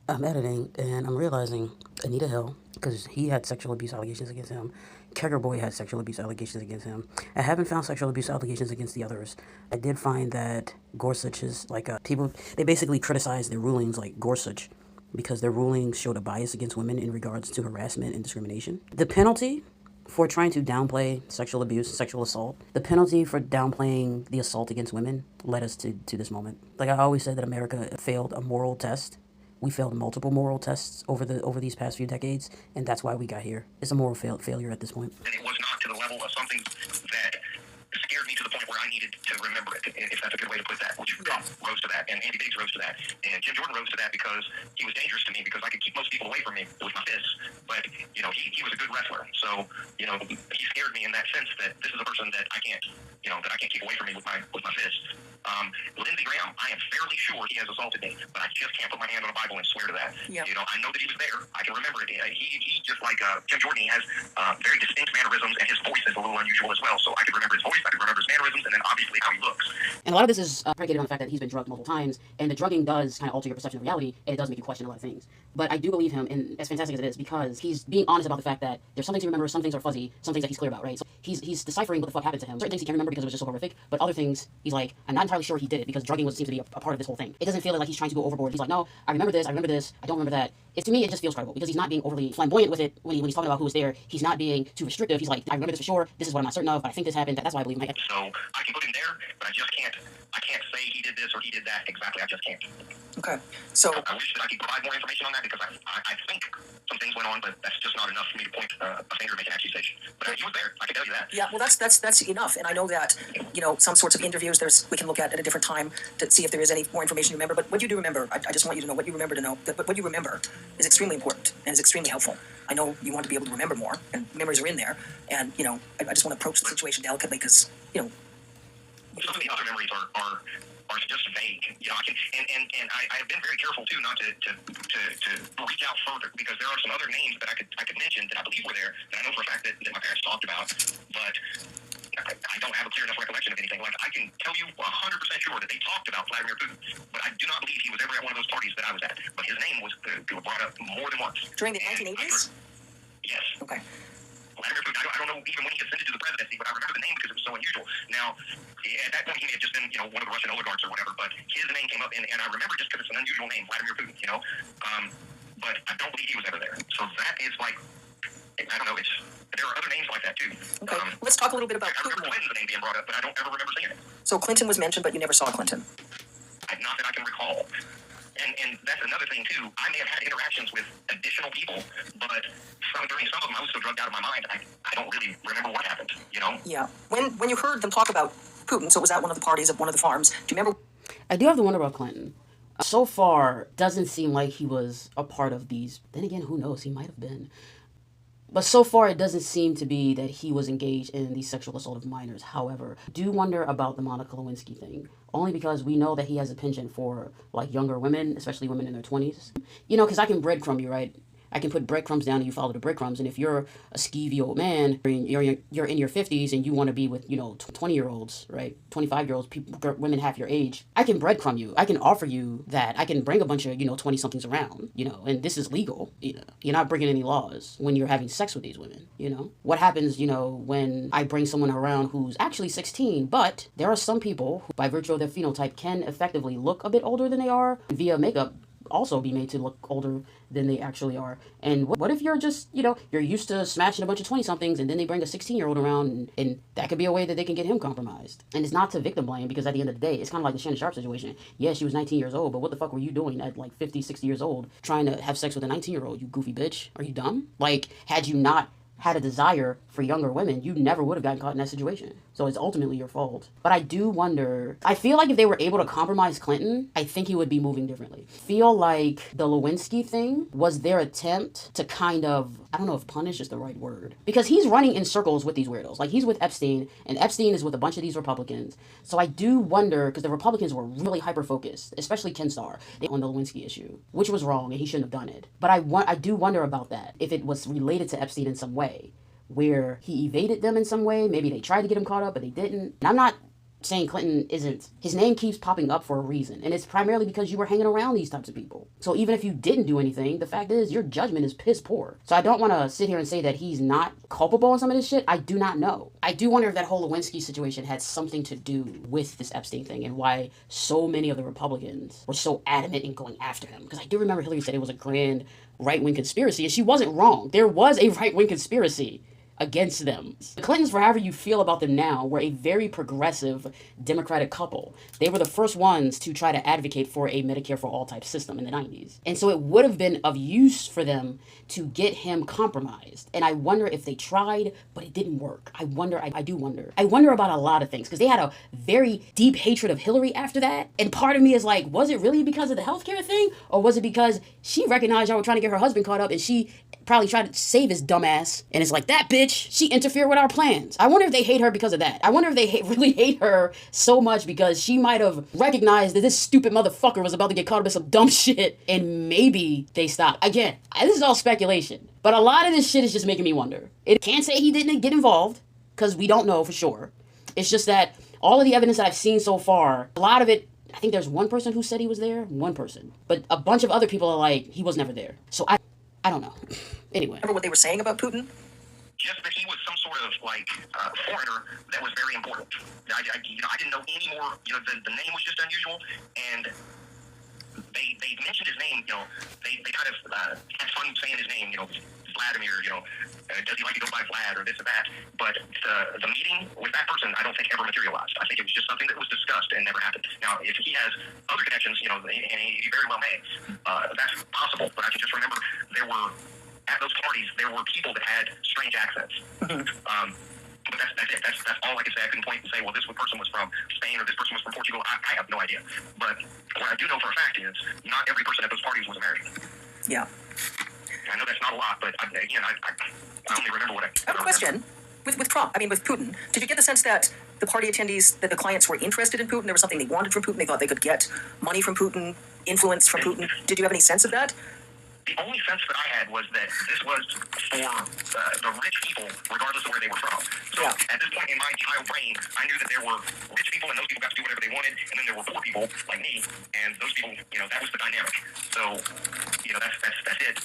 I'm editing and I'm realizing Anita Hill, because he had sexual abuse allegations against him. Kegger Boy had sexual abuse allegations against him. I haven't found sexual abuse allegations against the others. I did find that Gorsuch is people, they basically criticize their rulings like Gorsuch because their rulings showed a bias against women in regards to harassment and discrimination. The penalty for trying to downplay sexual abuse, sexual assault, the penalty for downplaying the assault against women led us to this moment. Like I always said that America failed a moral test. We failed multiple moral tests over these past few decades, and that's why we got here. It's a moral failure at this point. And it was not to the level of something that scared me to the point where I needed to remember it, if that's a good way to put that, which Trump rose to that, and Andy Biggs rose to that, and Jim Jordan rose to that because he was dangerous to me because I could keep most people away from me with my fists, but, he was a good wrestler, so, he scared me in that sense that this is a person that I can't, that I can't keep away from me with my fists. Lindsey Graham, I am fairly sure he has assaulted me, but I just can't put my hand on a Bible and swear to that. Yep. I know that he was there. I can remember it. He just like Jim Jordan, he has very distinct mannerisms, and his voice is a little unusual as well, so I can remember his voice, I can remember his mannerisms, and then obviously how he looks. And a lot of this is predicated on the fact that he's been drugged multiple times, and the drugging does kind of alter your perception of reality, and it does make you question a lot of things. But I do believe him, and as fantastic as it is, because he's being honest about the fact that there's some things he remembers, some things are fuzzy, some things that he's clear about, right? So he's deciphering what the fuck happened to him. Certain things he can remember because it was just so horrific, but other things he's like, I'm not entirely sure he did it because drugging seems to be a part of this whole thing. It doesn't feel like he's trying to go overboard. He's like, no, I remember this, I don't remember that. To me, it just feels credible because he's not being overly flamboyant with it when he's talking about who was there. He's not being too restrictive. He's like, I remember this for sure. This is what I'm not certain of, but I think this happened. That's why I believe him. So I can put him there, but I can't say he did this or he did that exactly. I just can't. Okay. So I wish that I could provide more information on that because I think some things went on, but that's just not enough for me to point a finger and make an accusation. But he was there. I can tell you that. yeah, well, that's enough. And I know that some sorts of interviews we can look at a different time to see if there is any more information you remember. But what you do remember, I just want you to know what you remember to know. But what you remember is extremely important and is extremely helpful. I know you want to be able to remember more, and memories are in there. And I just want to approach the situation delicately because some of the other memories are just vague. I have been very careful too not to reach out further because there are some other names that I could mention that I believe were there that I know for a fact that my parents talked about, but I don't have a clear enough recollection of anything. Like I can tell you 100% sure that they talked about Vladimir Putin, but I do not believe he was ever at one of those parties that I was at. But his name was brought up more than once. During the 1980s? Yes. Okay. Vladimir Putin, I don't know even when he ascended to the presidency, but I remember the name because it was so unusual. Now, at that point, he may have just been, one of the Russian oligarchs or whatever, but his name came up, and I remember just because it's an unusual name, Vladimir Putin, but I don't believe he was ever there. So that is like, I don't know, there are other names like that too. Okay, let's talk a little bit about I Putin. remember Clinton's name being brought up, but I don't ever remember seeing it. So Clinton was mentioned, but you never saw Clinton. Not that I can recall. And that's another thing too. I may have had interactions with additional people, but during some of them I was so drugged out of my mind, I don't really remember what happened, Yeah. When you heard them talk about Putin, so it was at one of the parties at one of the farms, do you remember? I do have to wonder about Clinton. So far, doesn't seem like he was a part of these. Then again, who knows? He might have been. But so far, it doesn't seem to be that he was engaged in the sexual assault of minors. However, do wonder about the Monica Lewinsky thing. Only because we know that he has a penchant for, younger women, especially women in their 20s. Because I can breadcrumb you, right? I can put breadcrumbs down and you follow the breadcrumbs. And if you're a skeevy old man, you're in your 50s and you want to be with, 20-year-olds, right? 25-year-olds, women half your age, I can breadcrumb you. I can offer you that. I can bring a bunch of, 20-somethings around, and this is legal. You're not breaking any laws when you're having sex with these women, What happens, when I bring someone around who's actually 16, but there are some people who, by virtue of their phenotype, can effectively look a bit older than they are via makeup. also be made to look older than they actually are. And what if you're just, you're used to smashing a bunch of 20-somethings and then they bring a 16-year-old around and that could be a way that they can get him compromised. And it's not to victim blame because at the end of the day, it's kind of like the Shannon Sharp situation. Yeah, she was 19 years old, but what the fuck were you doing at like 50, 60 years old trying to have sex with a 19-year-old, you goofy bitch? Are you dumb? Like, had you not had a desire for younger women, you never would have gotten caught in that situation. So it's ultimately your fault. But I do wonder, I feel like if they were able to compromise Clinton, I think he would be moving differently. Feel like the Lewinsky thing was their attempt to kind of, I don't know if punish is the right word, because he's running in circles with these weirdos. Like, he's with Epstein, and Epstein is with a bunch of these Republicans. So I do wonder, because the Republicans were really hyper-focused, especially Ken Starr, on the Lewinsky issue, which was wrong, and he shouldn't have done it. But I do wonder about that, if it was related to Epstein in some way, where he evaded them in some way. Maybe they tried to get him caught up, but they didn't. And I'm not saying Clinton isn't. His name keeps popping up for a reason, and it's primarily because you were hanging around these types of people. So even if you didn't do anything, the fact is your judgment is piss poor. So I don't want to sit here and say that he's not culpable in some of this shit. I do not know. I do wonder if that whole Lewinsky situation had something to do with this Epstein thing and why so many of the Republicans were so adamant in going after him. Because I do remember Hillary said it was a grand right-wing conspiracy, and she wasn't wrong. There was a right-wing conspiracy against them. The Clintons, for however you feel about them now, were a very progressive Democratic couple. They were the first ones to try to advocate for a Medicare for all type system in the 90s. And so it would have been of use for them to get him compromised. And I wonder if they tried, but it didn't work. I do wonder. I wonder about a lot of things, because they had a very deep hatred of Hillary after that. And part of me is like, was it really because of the healthcare thing? Or was it because she recognized y'all were trying to get her husband caught up and she probably tried to save his dumb ass? And it's like, that bitch, she interfered with our plans. I wonder if they hate her because of that. I wonder if they really hate her so much because she might have recognized that this stupid motherfucker was about to get caught up in some dumb shit, and maybe they stopped. Again, this is all speculation, but a lot of this shit is just making me wonder. It can't say he didn't get involved, because we don't know for sure. It's just that all of the evidence that I've seen so far, a lot of it, I think there's one person who said he was there, one person. But a bunch of other people are like, he was never there. So I don't know. Anyway. Remember what they were saying about Putin? Just that he was some sort of foreigner that was very important. I didn't know any more. The name was just unusual, and they mentioned his name. They kind of had fun saying his name. Vladimir. Does he like to go by Vlad or this or that? But the meeting with that person, I don't think ever materialized. I think it was just something that was discussed and never happened. Now, if he has other connections, and he very well may, that's possible. But I can just remember at those parties, there were people that had strange accents. But that's it. That's all I can say. I couldn't point and say, well, this person was from Spain or this person was from Portugal. I have no idea. But what I do know for a fact is not every person at those parties was American. Yeah. I know that's not a lot, but I only remember what I have a question. With Trump, with Putin, did you get the sense that the party attendees, that the clients were interested in Putin? There was something they wanted from Putin. They thought they could get money from Putin, influence from Putin. Did you have any sense of that? The only sense that I had was that this was for the rich people, regardless of where they were from. So at this point in my child brain, I knew that there were rich people, and those people got to do whatever they wanted, and then there were poor people like me, and those people, that was the dynamic. So, that's it.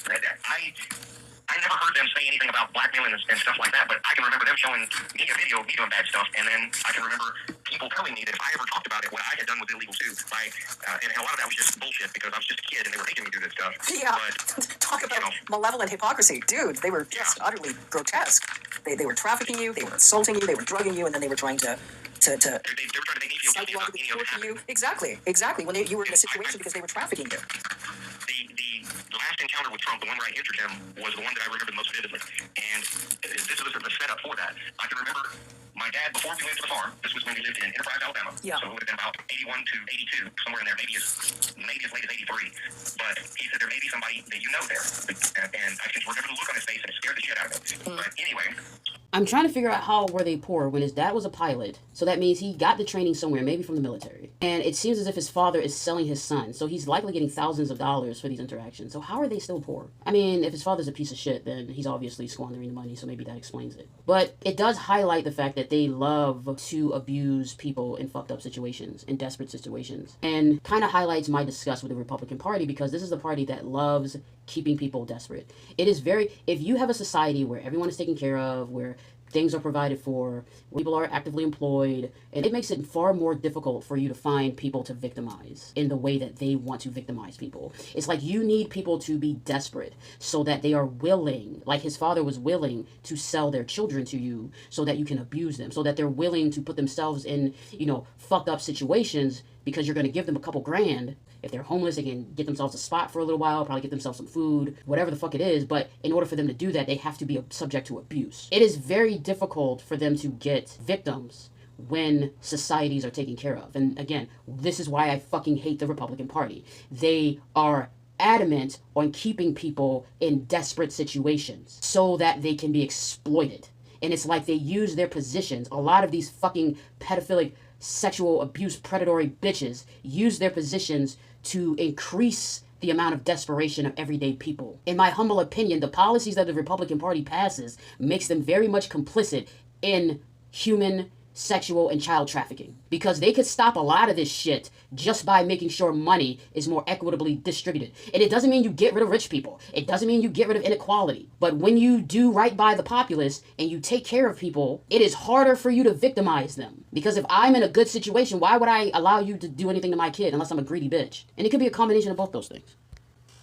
I never heard them say anything about blackmailing and stuff like that, but I can remember them showing me a video of me doing bad stuff, and then I can remember people telling me that if I ever talked about it, what I had done was illegal too. And a lot of that was just bullshit because I was just a kid and they were making me do this stuff. Yeah, but, talk about malevolent hypocrisy. Dude, they were just utterly grotesque. They were trafficking you, they were insulting you, they were drugging you, and then they were trying to they were trying to make me feel guilty about any of it happening. Exactly. When you were in a situation because they were trafficking you. The last encounter with Trump, the one where I entered him, was the one that I remember the most vividly. And this was the setup for that. I can remember my dad, before we went to the farm, this was when we lived in Enterprise, Alabama. Yeah. So it would have been about 81 to 82, somewhere in there, maybe as late as 83. But he said there may be somebody that you know there. And I can remember the look on his face, and it scared the shit out of me. But anyway. I'm trying to figure out how were they poor when his dad was a pilot. So that means he got the training somewhere, maybe from the military. And it seems as if his father is selling his son. So he's likely getting thousands of dollars for these interactions. So how are they still poor? If his father's a piece of shit, then he's obviously squandering the money. So maybe that explains it. But it does highlight the fact that they love to abuse people in fucked up situations, in desperate situations. And kind of highlights my disgust with the Republican Party, because this is the party that loves keeping people desperate. It is if you have a society where everyone is taken care of, where things are provided for, people are actively employed, and it makes it far more difficult for you to find people to victimize in the way that they want to victimize people. It's like you need people to be desperate so that they are willing, like his father was willing to sell their children to you so that you can abuse them, so that they're willing to put themselves in, fucked up situations because you're going to give them a couple grand. If they're homeless, they can get themselves a spot for a little while, probably get themselves some food, whatever the fuck it is. But in order for them to do that, they have to be subject to abuse. It is very difficult for them to get victims when societies are taken care of. And again, this is why I fucking hate the Republican Party. They are adamant on keeping people in desperate situations so that they can be exploited. And it's like they use their positions. A lot of these fucking pedophilic, sexual abuse, predatory bitches use their positions to increase the amount of desperation of everyday people. In my humble opinion, the policies that the Republican Party passes makes them very much complicit in human, sexual, and child trafficking. Because they could stop a lot of this shit just by making sure money is more equitably distributed. And it doesn't mean you get rid of rich people. It doesn't mean you get rid of inequality. But when you do right by the populace and you take care of people, it is harder for you to victimize them. Because if I'm in a good situation, why would I allow you to do anything to my kid unless I'm a greedy bitch? And it could be a combination of both those things.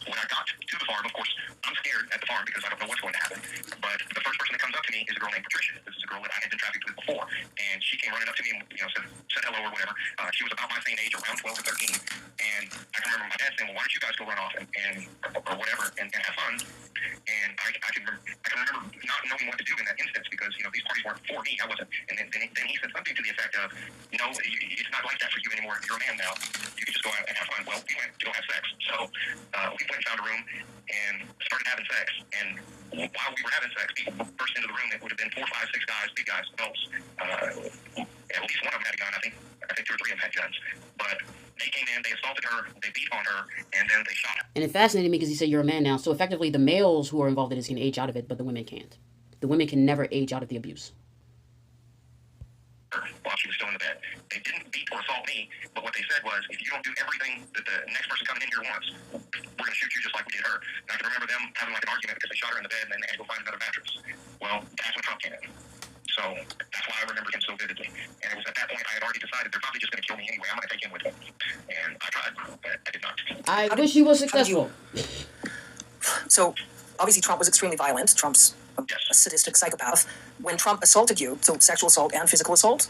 When I got to the farm, of course, I'm scared at the farm because I don't know what's going to happen. But the first person that comes up to me is a girl named Patricia. This is a girl that I had been trafficked with before. And she came running up to me and, said hello or whatever. She was about my same age, around 12 or 13. And I can remember my dad saying, well, why don't you guys go run off or whatever and have fun? And I can remember not knowing what to do in that instance because, these parties weren't for me. I wasn't. And then he said something to the effect of, it's not like that for you anymore. You're a man now. You can just go out and have fun. Well, we went to go have sex. So we went and found a room and started having sex. And while we were having sex, people burst into the room. It would have been 4, 5, 6 guys, big guys, adults. At least one of them had a gun. I think 2 or 3 of them had guns. But they came in, they assaulted her, they beat on her, and then they shot her. And it fascinated me because he said you're a man now. So effectively, the males who are involved in this can age out of it, but the women can't. The women can never age out of the abuse. While she was still in the bed. They didn't beat or assault me, but what they said was, if you don't do everything that the next person coming in here wants, we're going to shoot you just like we did her. And I can remember them having like an argument because they shot her in the bed and then they had to go find another mattress. Well, that's when Trump came in. So that's why I remember him so vividly. And it was at that point I had already decided they're probably just going to kill me anyway. I'm going to take him with me. And I tried, but I did not. I wish he was successful. So obviously Trump was extremely violent. Trump's a sadistic psychopath. When Trump assaulted you, so sexual assault and physical assault?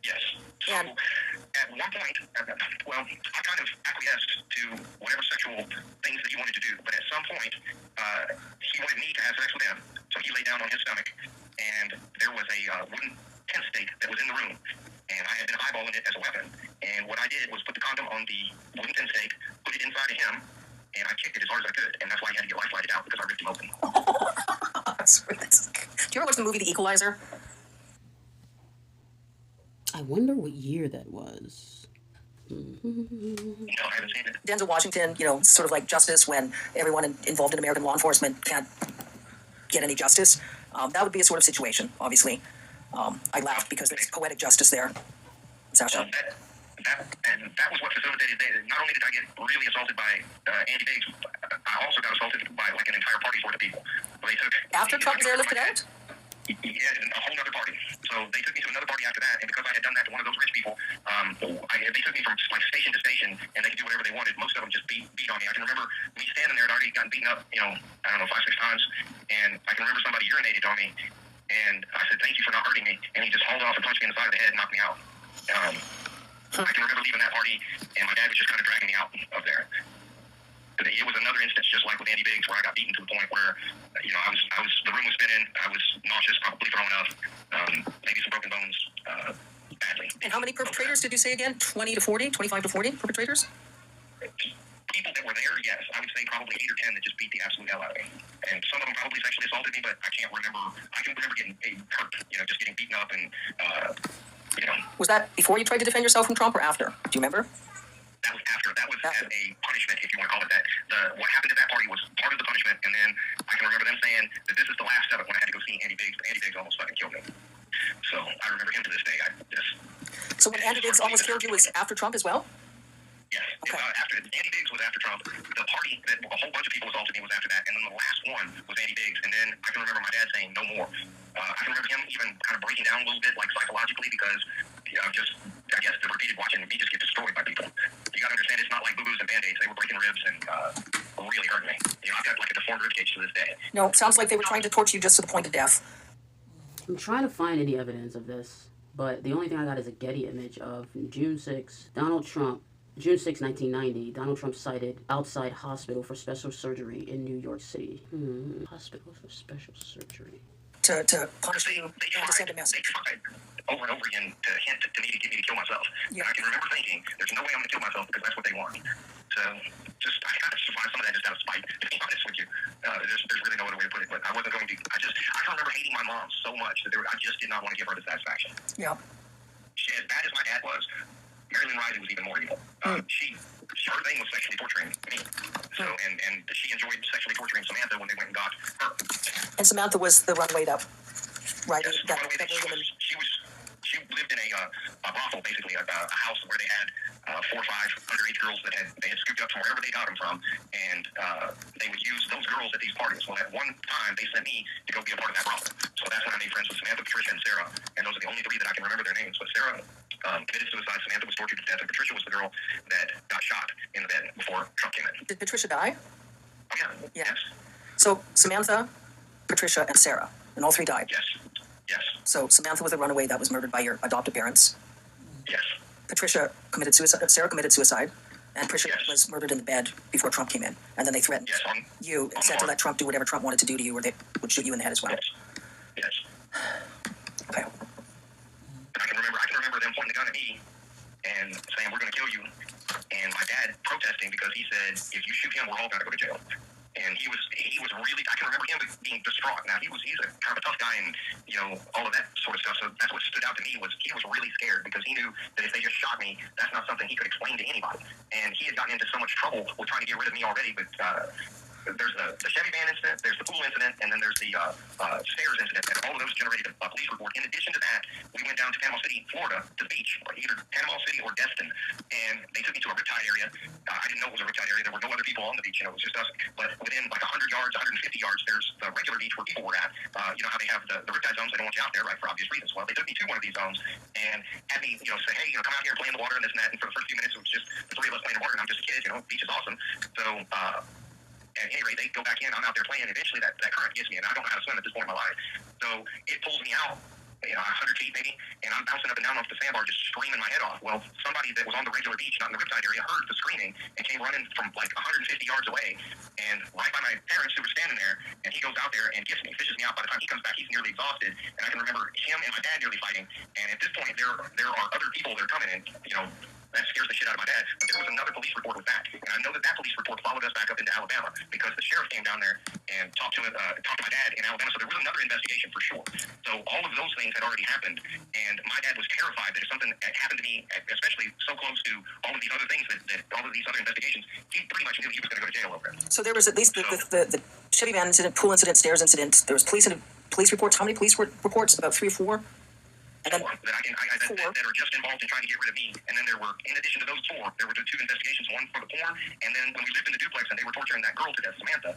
Yes. So And at one point, I kind of acquiesced to whatever sexual things that he wanted to do. But at some point, he wanted me to have sex with him. So he lay down on his stomach, and there was a wooden tent stake that was in the room. And I had been eyeballing it as a weapon. And what I did was put the condom on the wooden tent stake, put it inside of him, and I kicked it as hard as I could. And that's why he had to get life flighted out, because I ripped him open. Do you ever watch the movie The Equalizer? I wonder what year that was. No, I haven't seen it. Denzel Washington, sort of like justice when everyone involved in American law enforcement can't get any justice. That would be a sort of situation, obviously. I laughed because there's poetic justice there. Sascha? Well, that was what facilitated it. Not only did I get really assaulted by Andy Biggs, I also got assaulted by like an entire party's worth of people. They took After Trump was airlifted out? Yeah, a whole other party. So they took me to another party after that, and because I had done that to one of those rich people, they took me from like station to station, and they could do whatever they wanted. Most of them just beat on me. I can remember me standing there and already gotten beaten up, I don't know, 5, 6 times, and I can remember somebody urinated on me, and I said, "Thank you for not hurting me," and he just hauled off and punched me in the side of the head and knocked me out. I can remember leaving that party, and my dad was just kind of dragging me out of there. It was another instance, just like with Andy Biggs, where I got beaten to the point where, the room was spinning, I was nauseous, probably throwing up, maybe some broken bones, badly. And how many perpetrators did you say again? 20 to 40? 25 to 40 perpetrators? People that were there, yes. I would say probably 8 or 10 that just beat the absolute hell out of me. And some of them probably sexually assaulted me, but I can't remember. I can remember getting hurt, just getting beaten up and, Was that before you tried to defend yourself from Trump or after? Do you remember? That was after. That was as a punishment, if you want to call it that. What happened at that party was part of the punishment, and then I can remember them saying that this is the last of it when I had to go see Andy Biggs. Andy Biggs almost fucking killed me. So I remember him to this day. So when Andy Biggs almost killed you was after Trump as well? Yes. Okay. After Andy Biggs was after Trump. The party that a whole bunch of people assaulted me was after that, and then the last one was Andy Biggs. And then I can remember my dad saying, "No more." I I can remember him even kind of breaking down a little bit, like psychologically, because just I guess the repeated watching me just get destroyed by people. You got to understand, it's not like boo-boos and band-aids. They were breaking ribs and really hurting me. I've got like a deformed rib cage to this day. No, sounds like they were trying to torture you just to the point of death. I'm trying to find any evidence of this, but the only thing I got is a Getty image of June 6, Donald Trump. June 6, 1990, Donald Trump cited outside hospital for special surgery in New York City. Hospital for special surgery. To punish you and to send a message. They tried over and over again to hint to me to get me to kill myself. Yeah. And I can remember thinking, there's no way I'm going to kill myself because that's what they want. So I got to survive some of that just out of spite, to be honest with you. There's really no other way to put it, but I wasn't going to. I can remember hating my mom so much that I just did not want to give her the satisfaction. Yeah. As bad as my dad was, Marilyn Riley was even more evil. Her thing was sexually torturing me. So, and she enjoyed sexually torturing Samantha when they went and got her. And Samantha was the runaway that, right? Yes, she lived in a brothel, basically, a house where they had 4 or 5 underage girls that they had scooped up from wherever they got them from, and they would use those girls at these parties. Well, at one time, they sent me to go be a part of that brothel. So that's when I made friends with Samantha, Patricia, and Sarah, and those are the only 3 that I can remember their names. But Sarah committed suicide, Samantha was tortured to death, and Patricia was the girl that got shot in the bed before Trump came in. Did Patricia die? Oh, yeah. Yes. So Samantha, Patricia, and Sarah, and all 3 died? Yes. Yes. So Samantha was a runaway that was murdered by your adoptive parents? Yes. Patricia committed suicide, Sarah committed suicide, and Patricia was murdered in the bed before Trump came in, and then they threatened you and said to let Trump do whatever Trump wanted to do to you, or they would shoot you in the head as well. Yes. Okay. And I can remember them pointing the gun at me and saying, "We're going to kill you," and my dad protesting because he said, "If you shoot him, we're all going to go to jail." And he was really, I can remember him being distraught. Now, he's a kind of a tough guy and, all of that sort of stuff. So that's what stood out to me was he was really scared because he knew that if they just shot me, that's not something he could explain to anybody. And he had gotten into so much trouble with trying to get rid of me already. But there's the Chevy van incident, there's the pool incident, and then there's the stairs incident. And all of those generated a police report. In addition to that, we went down to Panama City, Florida, to the beach, or either Panama City or Destin. And they took me to a riptide area. I didn't know it was a riptide area. There were no other people on the beach. It was just us. But within like 100 yards, 150 yards, there's the regular beach where people were at. You know how they have the riptide zones? They don't want you out there, right, for obvious reasons. Well, they took me to one of these zones and had me, say, hey, come out here and play in the water and this and that. And for the first few minutes, it was just the 3 of us playing in the water, and I'm just a kid. Beach is awesome. So, at any rate, they go back in, I'm out there playing, and eventually that current gets me, and I don't know how to swim at this point in my life. So it pulls me out, 100 feet maybe, and I'm bouncing up and down off the sandbar just screaming my head off. Well, somebody that was on the regular beach, not in the riptide area, heard the screaming and came running from like 150 yards away, and right by my parents who were standing there, and he goes out there and gets me, fishes me out. By the time he comes back, he's nearly exhausted, and I can remember him and my dad nearly fighting, and at this point, there are other people that are coming in, that scares the shit out of my dad. But there was another police report with that. And I know that police report followed us back up into Alabama because the sheriff came down there and talked to my dad in Alabama. So there was another investigation for sure. So all of those things had already happened. And my dad was terrified that if something happened to me, especially so close to all of these other things, that all of these other investigations, he pretty much knew he was going to go to jail over it. So there was at least the Chevy van incident, pool incident, stairs incident. There was police reports. How many police reports? About 3 or 4? And then, that are just involved in trying to get rid of me. And then there were, in addition to those 4, there were 2 investigations, one for the porn, and then when we lived in the duplex and they were torturing that girl to death, Samantha,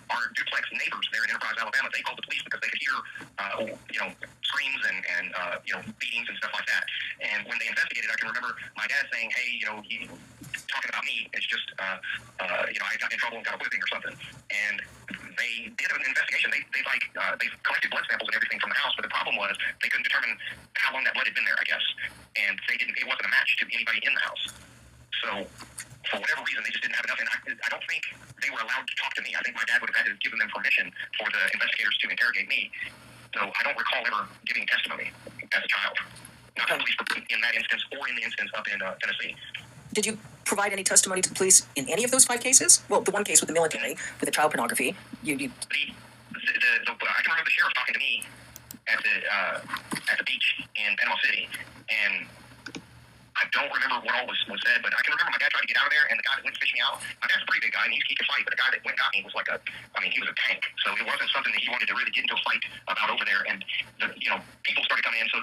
our duplex neighbors there in Enterprise, Alabama, they called the police because they could hear, screams and beatings and stuff like that. And when they investigated, I can remember my dad saying, hey, he talking about me, it's just, I got in trouble and got a whipping or something. And they did an investigation. They collected blood samples and everything from the house, but the problem was they couldn't determine how long that blood had been there, I guess. And it wasn't a match to anybody in the house. So for whatever reason, they just didn't have enough. And I don't think they were allowed to talk to me. I think my dad would have had to have given them permission for the investigators to interrogate me. So I don't recall ever giving testimony as a child. Not at least in that instance or in the instance up in Tennessee. Did you provide any testimony to the police in any of those 5 cases? Well, the one case with the military, with the child pornography. I can remember the sheriff talking to me at the beach in Panama City, and I don't remember what all was said, but I can remember my dad tried to get out of there, and the guy that went to fish me out, my dad's a pretty big guy, and he could fight, but the guy that went and got me was he was a tank, so it wasn't something that he wanted to really get into a fight about over there, and people started coming in, so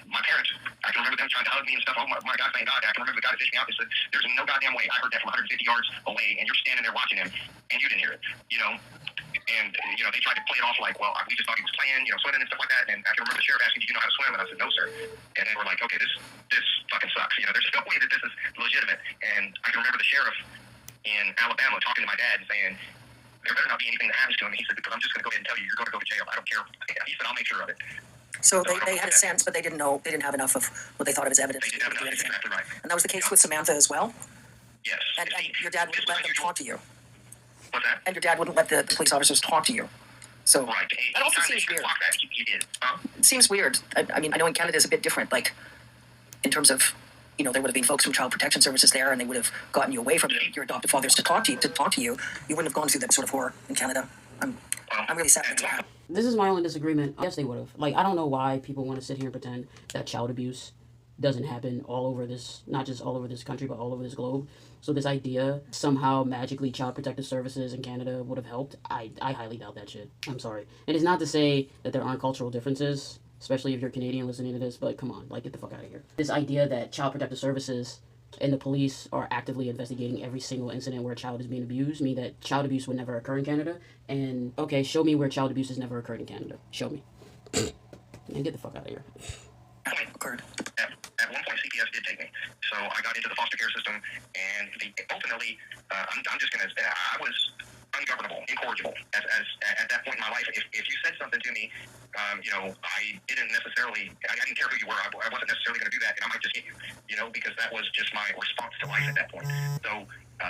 my parents, I can remember them trying to hug me and stuff. Oh my God, thank God. I can remember the guy that fished me out. They said, there's no goddamn way. I heard that from 150 yards away, and you're standing there watching him, and you didn't hear it, And, they tried to play it off like, well, we just thought he was playing, swimming and stuff like that. And I can remember the sheriff asking, "Did you know how to swim?" And I said, "No, sir." And they were like, "Okay, this fucking sucks. There's no way that this is legitimate." And I can remember the sheriff in Alabama talking to my dad and saying, "There better not be anything that happens to him." He said, "Because I'm just going to go ahead and tell you, you're going to go to jail. I don't care." He said, "I'll make sure of it." So they had a sense, but they didn't know, they didn't have enough of what they thought of as evidence. They didn't have enough. Exactly right. And that was the case with Samantha as well? Yes. And your dad wouldn't let them talk to you? What's that? And your dad wouldn't let the police officers talk to you? So right. That also seems weird. He did. It seems weird. I mean, I know in Canada it's a bit different, like, in terms of, there would have been folks from Child Protection Services there, and they would have gotten you away from your adoptive fathers to talk to you. You wouldn't have gone through that sort of horror in Canada. I'm really sad that's what happened. This is my only disagreement. Yes, they would have. Like, I don't know why people want to sit here and pretend that child abuse doesn't happen all over this, not just all over this country, but all over this globe. So this idea, somehow magically Child Protective Services in Canada would have helped, I highly doubt that shit. I'm sorry. And it's not to say that there aren't cultural differences, especially if you're Canadian listening to this, but come on, like, get the fuck out of here. This idea that Child Protective Services and the police are actively investigating every single incident where a child is being abused, mean that child abuse would never occur in Canada. And, okay, show me where child abuse has never occurred in Canada. Show me. And get the fuck out of here. Occurred. At one point, CPS did take me. So I got into the foster care system, and ultimately, I'm just going to say, I was ungovernable, incorrigible. At that point in my life, if you said something to me, I didn't care who you were. I wasn't necessarily going to do that, and I might just hit you, because that was just my response to life at that point. So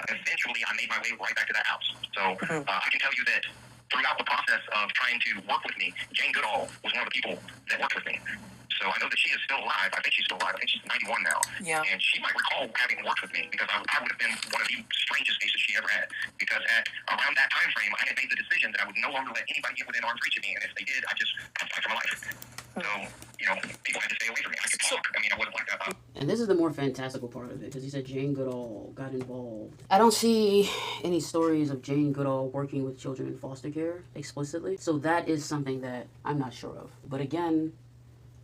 eventually, I made my way right back to that house. So I can tell you that throughout the process of trying to work with me, Jane Goodall was one of the people that worked with me. So I know that she is still alive. I think she's still alive. I think she's 91 now. Yeah. And she might recall having worked with me because I would have been one of the strangest cases she ever had. Because around that time frame, I had made the decision that I would no longer let anybody get within arm's reach of me. And if they did, I'd fight for my life. So, people had to stay away from me. I could talk. I mean, I wasn't like that. And this is the more fantastical part of it, because he said Jane Goodall got involved. I don't see any stories of Jane Goodall working with children in foster care explicitly. So that is something that I'm not sure of. But again,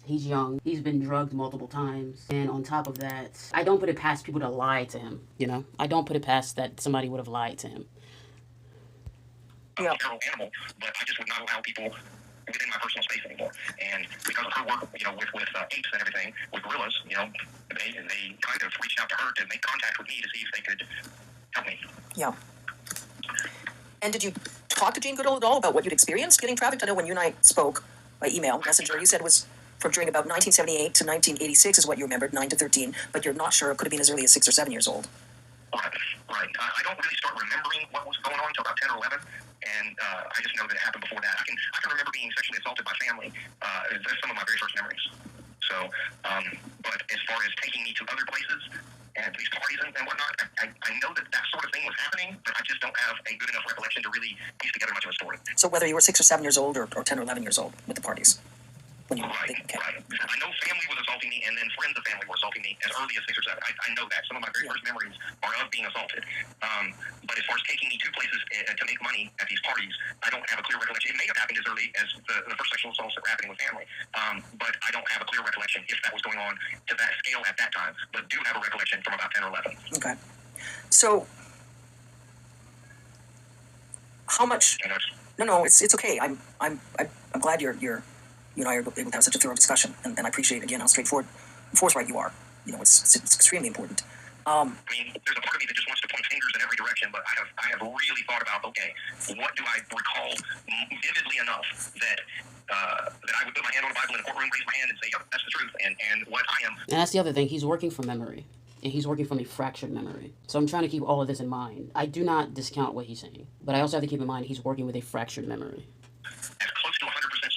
he's young. He's been drugged multiple times. And on top of that, I don't put it past people to lie to him, I don't put it past that somebody would have lied to him. Yeah. Feral animal, but I just would not allow people within my personal space anymore. And because of her work, with apes and everything, with gorillas, they kind of reached out to her to make contact with me to see if they could help me. Yeah. And did you talk to Jane Goodall at all about what you'd experienced getting trafficked? I know when you and I spoke by email, messenger, you said it was from during about 1978 to 1986 is what you remembered, 9 to 13, but you're not sure. It could have been as early as 6 or 7 years old. Right. I don't really start remembering what was going on until about 10 or 11, and I just know that it happened before that. I can remember being sexually assaulted by family. That's some of my very first memories. So, but as far as taking me to other places, and these parties and whatnot, I know that sort of thing was happening, but I just don't have a good enough recollection to really piece together much of a story. So whether you were 6 or 7 years old or 10 or 11 years old with the parties? Right. I know family was assaulting me, and then friends of family were assaulting me as early as 6 or 7. I know that. Some of my very first memories are of being assaulted. But as far as taking me to places to make money at these parties, I don't have a clear recollection. It may have happened as early as the first sexual assaults that were happening with family. But I don't have a clear recollection if that was going on to that scale at that time. But do have a recollection from about 10 or 11. Okay. So, how much? No, it's okay. I'm glad you're able to have such a thorough discussion, and I appreciate again how straightforward and forthright you are. It's extremely important. I mean, there's a part of me that just wants to point fingers in every direction, but I have really thought about, okay, what do I recall vividly enough that I would put my hand on the Bible in a courtroom, raise my hand, and say, yep, that's the truth, and what I am. And that's the other thing. He's working from memory. And he's working from a fractured memory. So I'm trying to keep all of this in mind. I do not discount what he's saying, but I also have to keep in mind he's working with a fractured memory. As close to 100%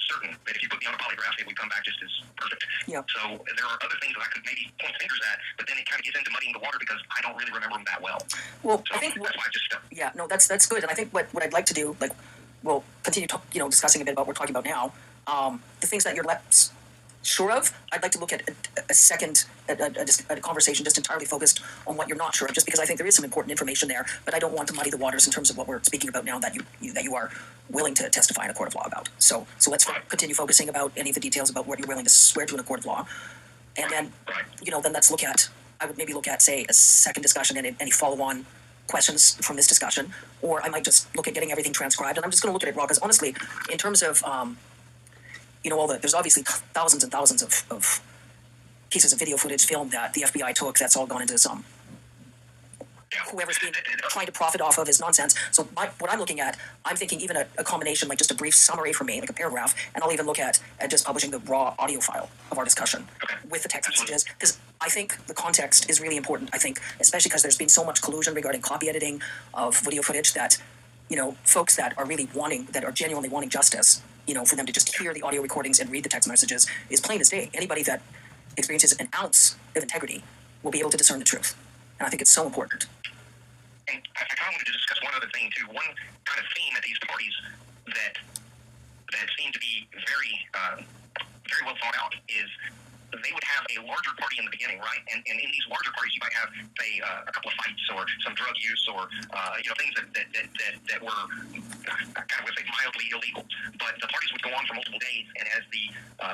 certain that if you put me on a polygraph, it would come back just as perfect. Yeah. So there are other things that I could maybe point fingers at, but then it kind of gets into muddying the water because I don't really remember them that well. Well, so I think that's why I just stuck. Yeah, no, that's good. And I think what I'd like to do, like, we'll continue discussing a bit about what we're talking about now. The things that you're less sure of, I'd like to look at a second a conversation just entirely focused on what you're not sure of, just because I think there is some important information there, but I don't want to muddy the waters in terms of what we're speaking about now that you are willing to testify in a court of law about. So let's continue focusing about any of the details about what you're willing to swear to in a court of law, and then then let's look at, I would maybe look at, say, a second discussion and any follow-on questions from this discussion, or I might just look at getting everything transcribed, and I'm just going to look at it raw, because honestly, in terms of, there's obviously thousands and thousands of pieces of video footage, film that the FBI took, that's all gone into some whoever's been trying to profit off of is nonsense. So what I'm looking at, I'm thinking even a combination, like just a brief summary for me, like a paragraph, and I'll even look at just publishing the raw audio file of our discussion with the text messages, because I think the context is really important. I think, especially because there's been so much collusion regarding copy editing of video footage that, folks that are really that are genuinely wanting justice, for them to just hear the audio recordings and read the text messages is plain as day. Anybody that experiences an ounce of integrity will be able to discern the truth. And I think it's so important. And I kind of wanted to discuss one other thing, too. One kind of theme at these parties that seem to be very well thought out is they would have a larger party in the beginning, right? And in these larger parties, you might have, say, a couple of fights or some drug use or, things that were, I kind of would say, mildly illegal. But the parties would go on for multiple days, and as the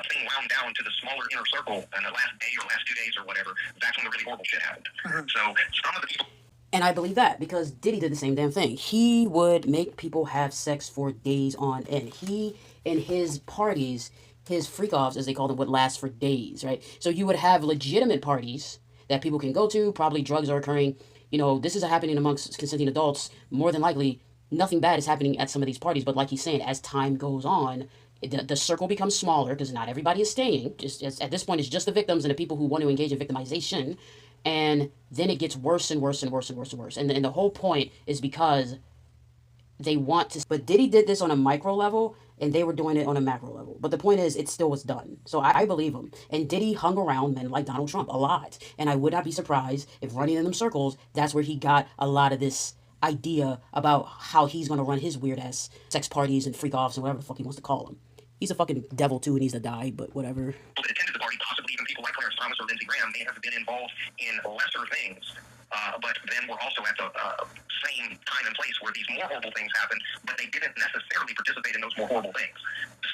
thing wound down to the smaller inner circle in the last day or last 2 days or whatever, that's when the really horrible shit happened. So some of the people... And I believe that because Diddy did the same damn thing. He would make people have sex for days on end. He, in his parties, his freak-offs, as they call them, would last for days, right? So you would have legitimate parties that people can go to. Probably drugs are occurring. This is happening amongst consenting adults. More than likely, nothing bad is happening at some of these parties. But like he's saying, as time goes on, the circle becomes smaller because not everybody is staying. At this point, it's just the victims and the people who want to engage in victimization. And then it gets worse and worse and worse and worse and worse. And the whole point is because they want to... But Diddy did this on a micro level, and they were doing it on a macro level. But the point is, it still was done. So I believe him. And Diddy hung around men like Donald Trump a lot. And I would not be surprised if running in them circles, that's where he got a lot of this idea about how he's going to run his weird-ass sex parties and freak-offs and whatever the fuck he wants to call them. He's a fucking devil, too, and needs to die, but whatever. That attended the party, possibly even people like Clarence Thomas or Lindsey Graham, may have been involved in lesser things, but then we're also at the same time and place where these more horrible things happen, but they didn't necessarily participate in those more horrible things.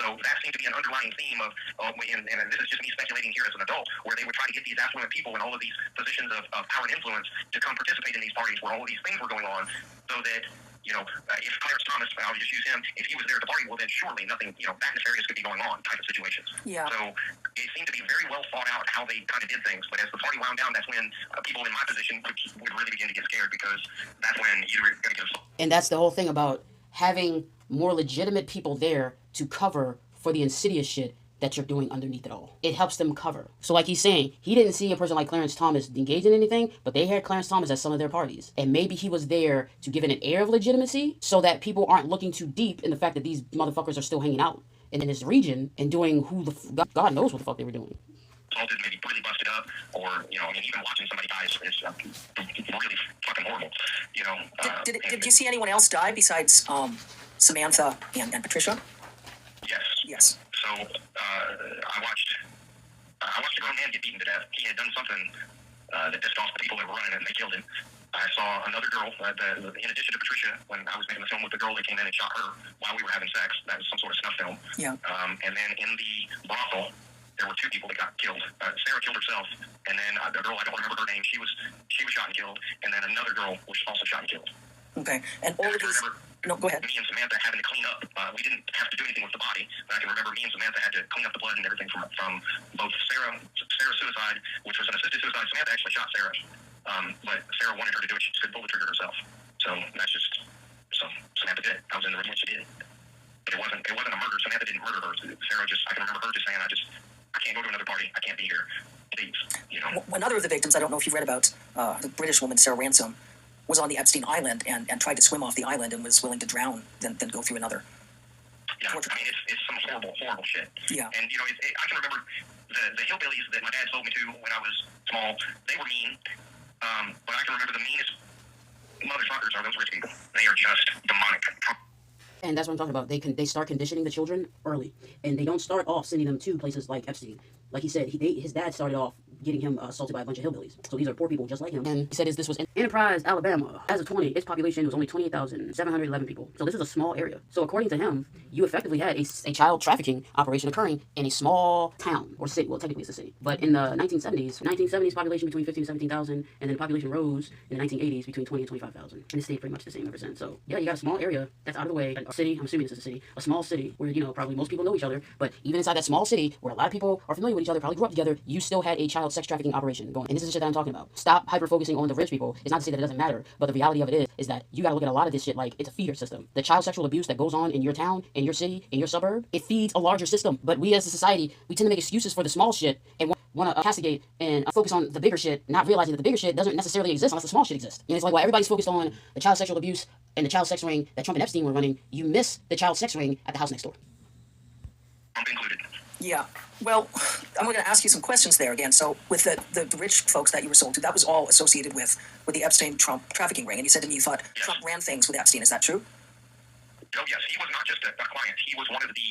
So that seemed to be an underlying theme of, and this is just me speculating here as an adult, where they would try to get these affluent people in all of these positions of power and influence to come participate in these parties where all of these things were going on, so that if Clarence Thomas, I'll just use him, if he was there at the party, well, then surely nothing, that nefarious could be going on type of situations. Yeah. So it seemed to be very well thought out how they kind of did things. But as the party wound down, that's when people in my position would really begin to get scared, because that's when you're going to get... And that's the whole thing about having more legitimate people there to cover for the insidious shit that you're doing underneath it all. It helps them cover. So like he's saying, he didn't see a person like Clarence Thomas engage in anything, but they had Clarence Thomas at some of their parties. And maybe he was there to give it an air of legitimacy so that people aren't looking too deep in the fact that these motherfuckers are still hanging out in this region and doing God knows what the fuck they were doing. Assaulted, maybe really busted up, or, even watching somebody die is really fucking horrible, Did you see anyone else die besides Samantha and Patricia? Yes. Yes. So I watched a grown man get beaten to death. He had done something that pissed off the people that were running it, and they killed him. I saw another girl, in addition to Patricia, when I was making the film with the girl that came in and shot her while we were having sex. That was some sort of snuff film. Yeah. And then in the brothel, there were 2 people that got killed. Sarah killed herself, and then the girl, I don't remember her name, she was shot and killed, and then another girl was also shot and killed. Okay. And all of these... No, go ahead. Me and Samantha having to clean up. We didn't have to do anything with the body, but I can remember me and Samantha had to clean up the blood and everything from both Sarah's suicide, which was an assisted suicide. Samantha actually shot Sarah, but Sarah wanted her to do it. She could pull the trigger herself. So Samantha did it. I was in the room when she did it. But it wasn't a murder. Samantha didn't murder her. Sarah I can remember her just saying, I can't go to another party. I can't be here. Please, Another of the victims, I don't know if you read about the British woman Sarah Ransom, was on the Epstein Island and tried to swim off the island and was willing to drown, then go through another. Yeah, it's some horrible, horrible shit. Yeah. And, I can remember the hillbillies that my dad sold me to when I was small, they were mean, but I can remember the meanest motherfuckers are those rich people. They are just demonic. And that's what I'm talking about. They start conditioning the children early, and they don't start off sending them to places like Epstein. Like he said, his dad started off getting him assaulted by a bunch of hillbillies. So these are poor people just like him. And he said this was in Enterprise, Alabama. As of 20, its population was only 28,711 people. So this is a small area. So according to him, you effectively had a child trafficking operation occurring in a small town or city. Well, technically it's a city. But in the 1970s population between 15 and 17,000, and then the population rose in the 1980s between 20 and 25,000. And it stayed pretty much the same ever since. So yeah, you got a small area that's out of the way, a city, I'm assuming this is a city, a small city where, probably most people know each other, but even inside that small city where a lot of people are familiar with each other, probably grew up together, you still had a child sex trafficking operation going. And this is the shit that I'm talking about. Stop hyper-focusing on the rich people. It's not to say that it doesn't matter, but the reality of it is that you gotta look at a lot of this shit like it's a feeder system. The child sexual abuse that goes on in your town, in your city, in your suburb, it feeds a larger system. But we as a society, we tend to make excuses for the small shit and want to castigate and focus on the bigger shit, not realizing that the bigger shit doesn't necessarily exist unless the small shit exists. And it's like while everybody's focused on the child sexual abuse and the child sex ring that Trump and Epstein were running, you miss the child sex ring at the house next door. Yeah. Well, I'm going to ask you some questions there again. So with the rich folks that you were sold to, that was all associated with the Epstein-Trump trafficking ring. And you said to me you thought Trump ran things with Epstein. Is that true? Oh, yes. He was not just a client. He was one of the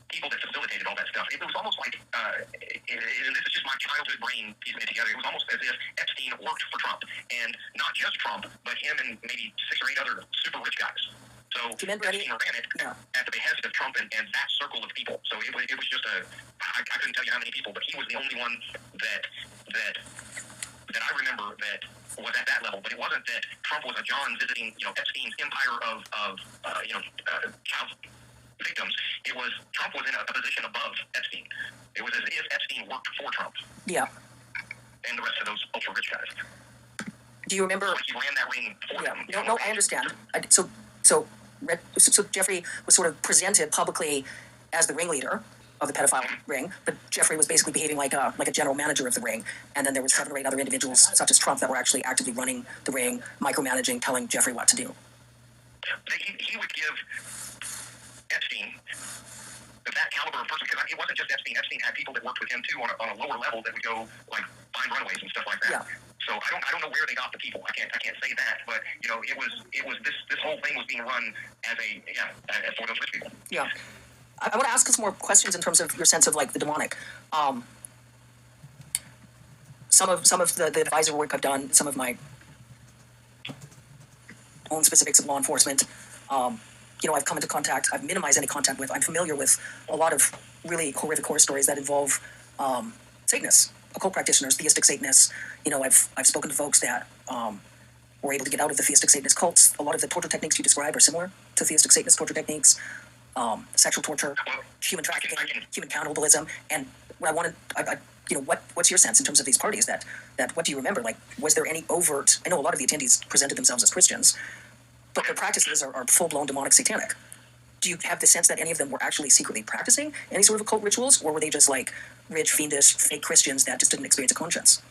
people that facilitated all that stuff. It was almost like, and this is just my childhood brain piecing it together, it was almost as if Epstein worked for Trump. And not just Trump, but him and maybe 6 or 8 other super rich guys. So Epstein ran it at the behest of Trump and that circle of people. So it was just I couldn't tell you how many people, but he was the only one that I remember that was at that level. But it wasn't that Trump was a John visiting, Epstein's empire of child victims. It was Trump was in a position above Epstein. It was as if Epstein worked for Trump. Yeah. And the rest of those ultra rich guys. Do you remember? Like he ran that ring for them. No, I understand. So Jeffrey was sort of presented publicly as the ringleader of the pedophile ring, but Jeffrey was basically behaving like a general manager of the ring. And then there were 7 or 8 other individuals, such as Trump, that were actually actively running the ring, micromanaging, telling Jeffrey what to do. He would give Epstein that caliber of person, because it wasn't just Epstein. Epstein had people that worked with him too on a lower level that would go like find runaways and stuff like that. Yeah. So I don't know where they got the people. I can't say that, but it was this whole thing was being run as for those rich people. Yeah. I want to ask us more questions in terms of your sense of like the demonic. Some of the advisor work I've done, some of my own specifics of law enforcement. I've come into contact, I've minimized any contact with, I'm familiar with a lot of really horrific horror stories that involve Satanists, occult practitioners, theistic Satanists. I've spoken to folks that were able to get out of the theistic Satanist cults. A lot of the torture techniques you describe are similar to theistic Satanist torture techniques, sexual torture, human trafficking, human cannibalism. And what I wanted, what's your sense in terms of these parties that what do you remember? Like, was there any overt, I know a lot of the attendees presented themselves as Christians, but their practices are full-blown demonic satanic. Do you have the sense that any of them were actually secretly practicing any sort of occult rituals, or were they just like rich, fiendish, fake Christians that just didn't experience a conscience?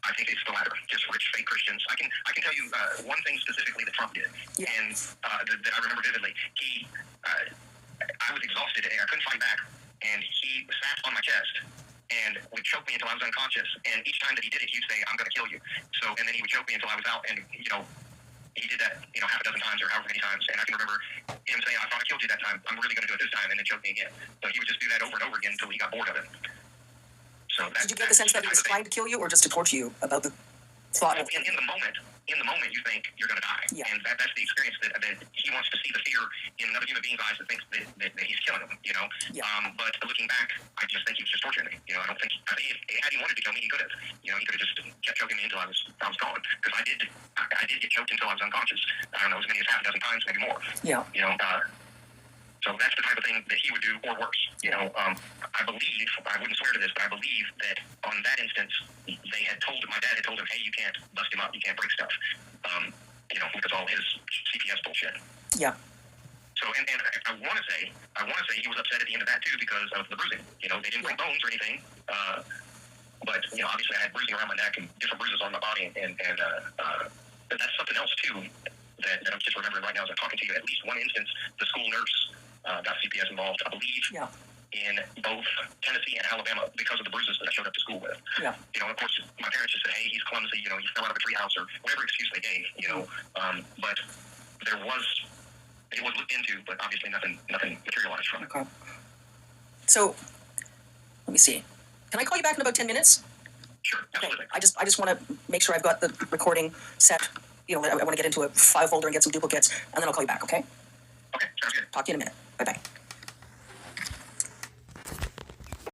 I think it's the latter, just rich, fake Christians. I can tell you one thing specifically that Trump did, and that I remember vividly. I was exhausted, and I couldn't fight back, and he sat on my chest and would choke me until I was unconscious. And each time that he did it, he'd say, "I'm going to kill you." So, and then he would choke me until I was out, and he did that, half a dozen times or however many times. And I can remember him saying, "I thought I killed you that time. I'm really going to do it this time," and then choke me again. So he would just do that over and over again until he got bored of it. So did you get the sense that he was trying to kill you, or just to torture you about the thought of in the moment, you think you're going to die. Yeah. And that's the experience that he wants to see the fear in another human being's eyes that thinks that he's killing him, Yeah. But looking back, I just think he was just torturing me. I think had he wanted to kill me, he could have. He could have just kept choking me until I was gone. Because I did get choked until I was unconscious. I don't know, as many as half a dozen times, maybe more. Yeah. So that's the type of thing that he would do, or worse. I believe, I wouldn't swear to this, but I believe that on that instance, my dad had told him, "Hey, you can't bust him up, you can't break stuff," because all his CPS bullshit. Yeah. So, and I want to say he was upset at the end of that too because of the bruising. They didn't break bones or anything, but obviously I had bruising around my neck and different bruises on my body, and that's something else too that I'm just remembering right now as I'm talking to you. At least one instance, the school nurse got CPS involved, I believe, in both Tennessee and Alabama because of the bruises that I showed up to school with. Yeah. Of course, my parents just said, "Hey, he's clumsy, he fell out of a treehouse," or whatever excuse they gave, but it was looked into, but obviously nothing materialized from it. Okay. So, let me see. Can I call you back in about 10 minutes? Sure, absolutely. Okay. I just want to make sure I've got the recording set. I want to get into a file folder and get some duplicates, and then I'll call you back. Okay. Okay, sounds good. Talk to you in a minute.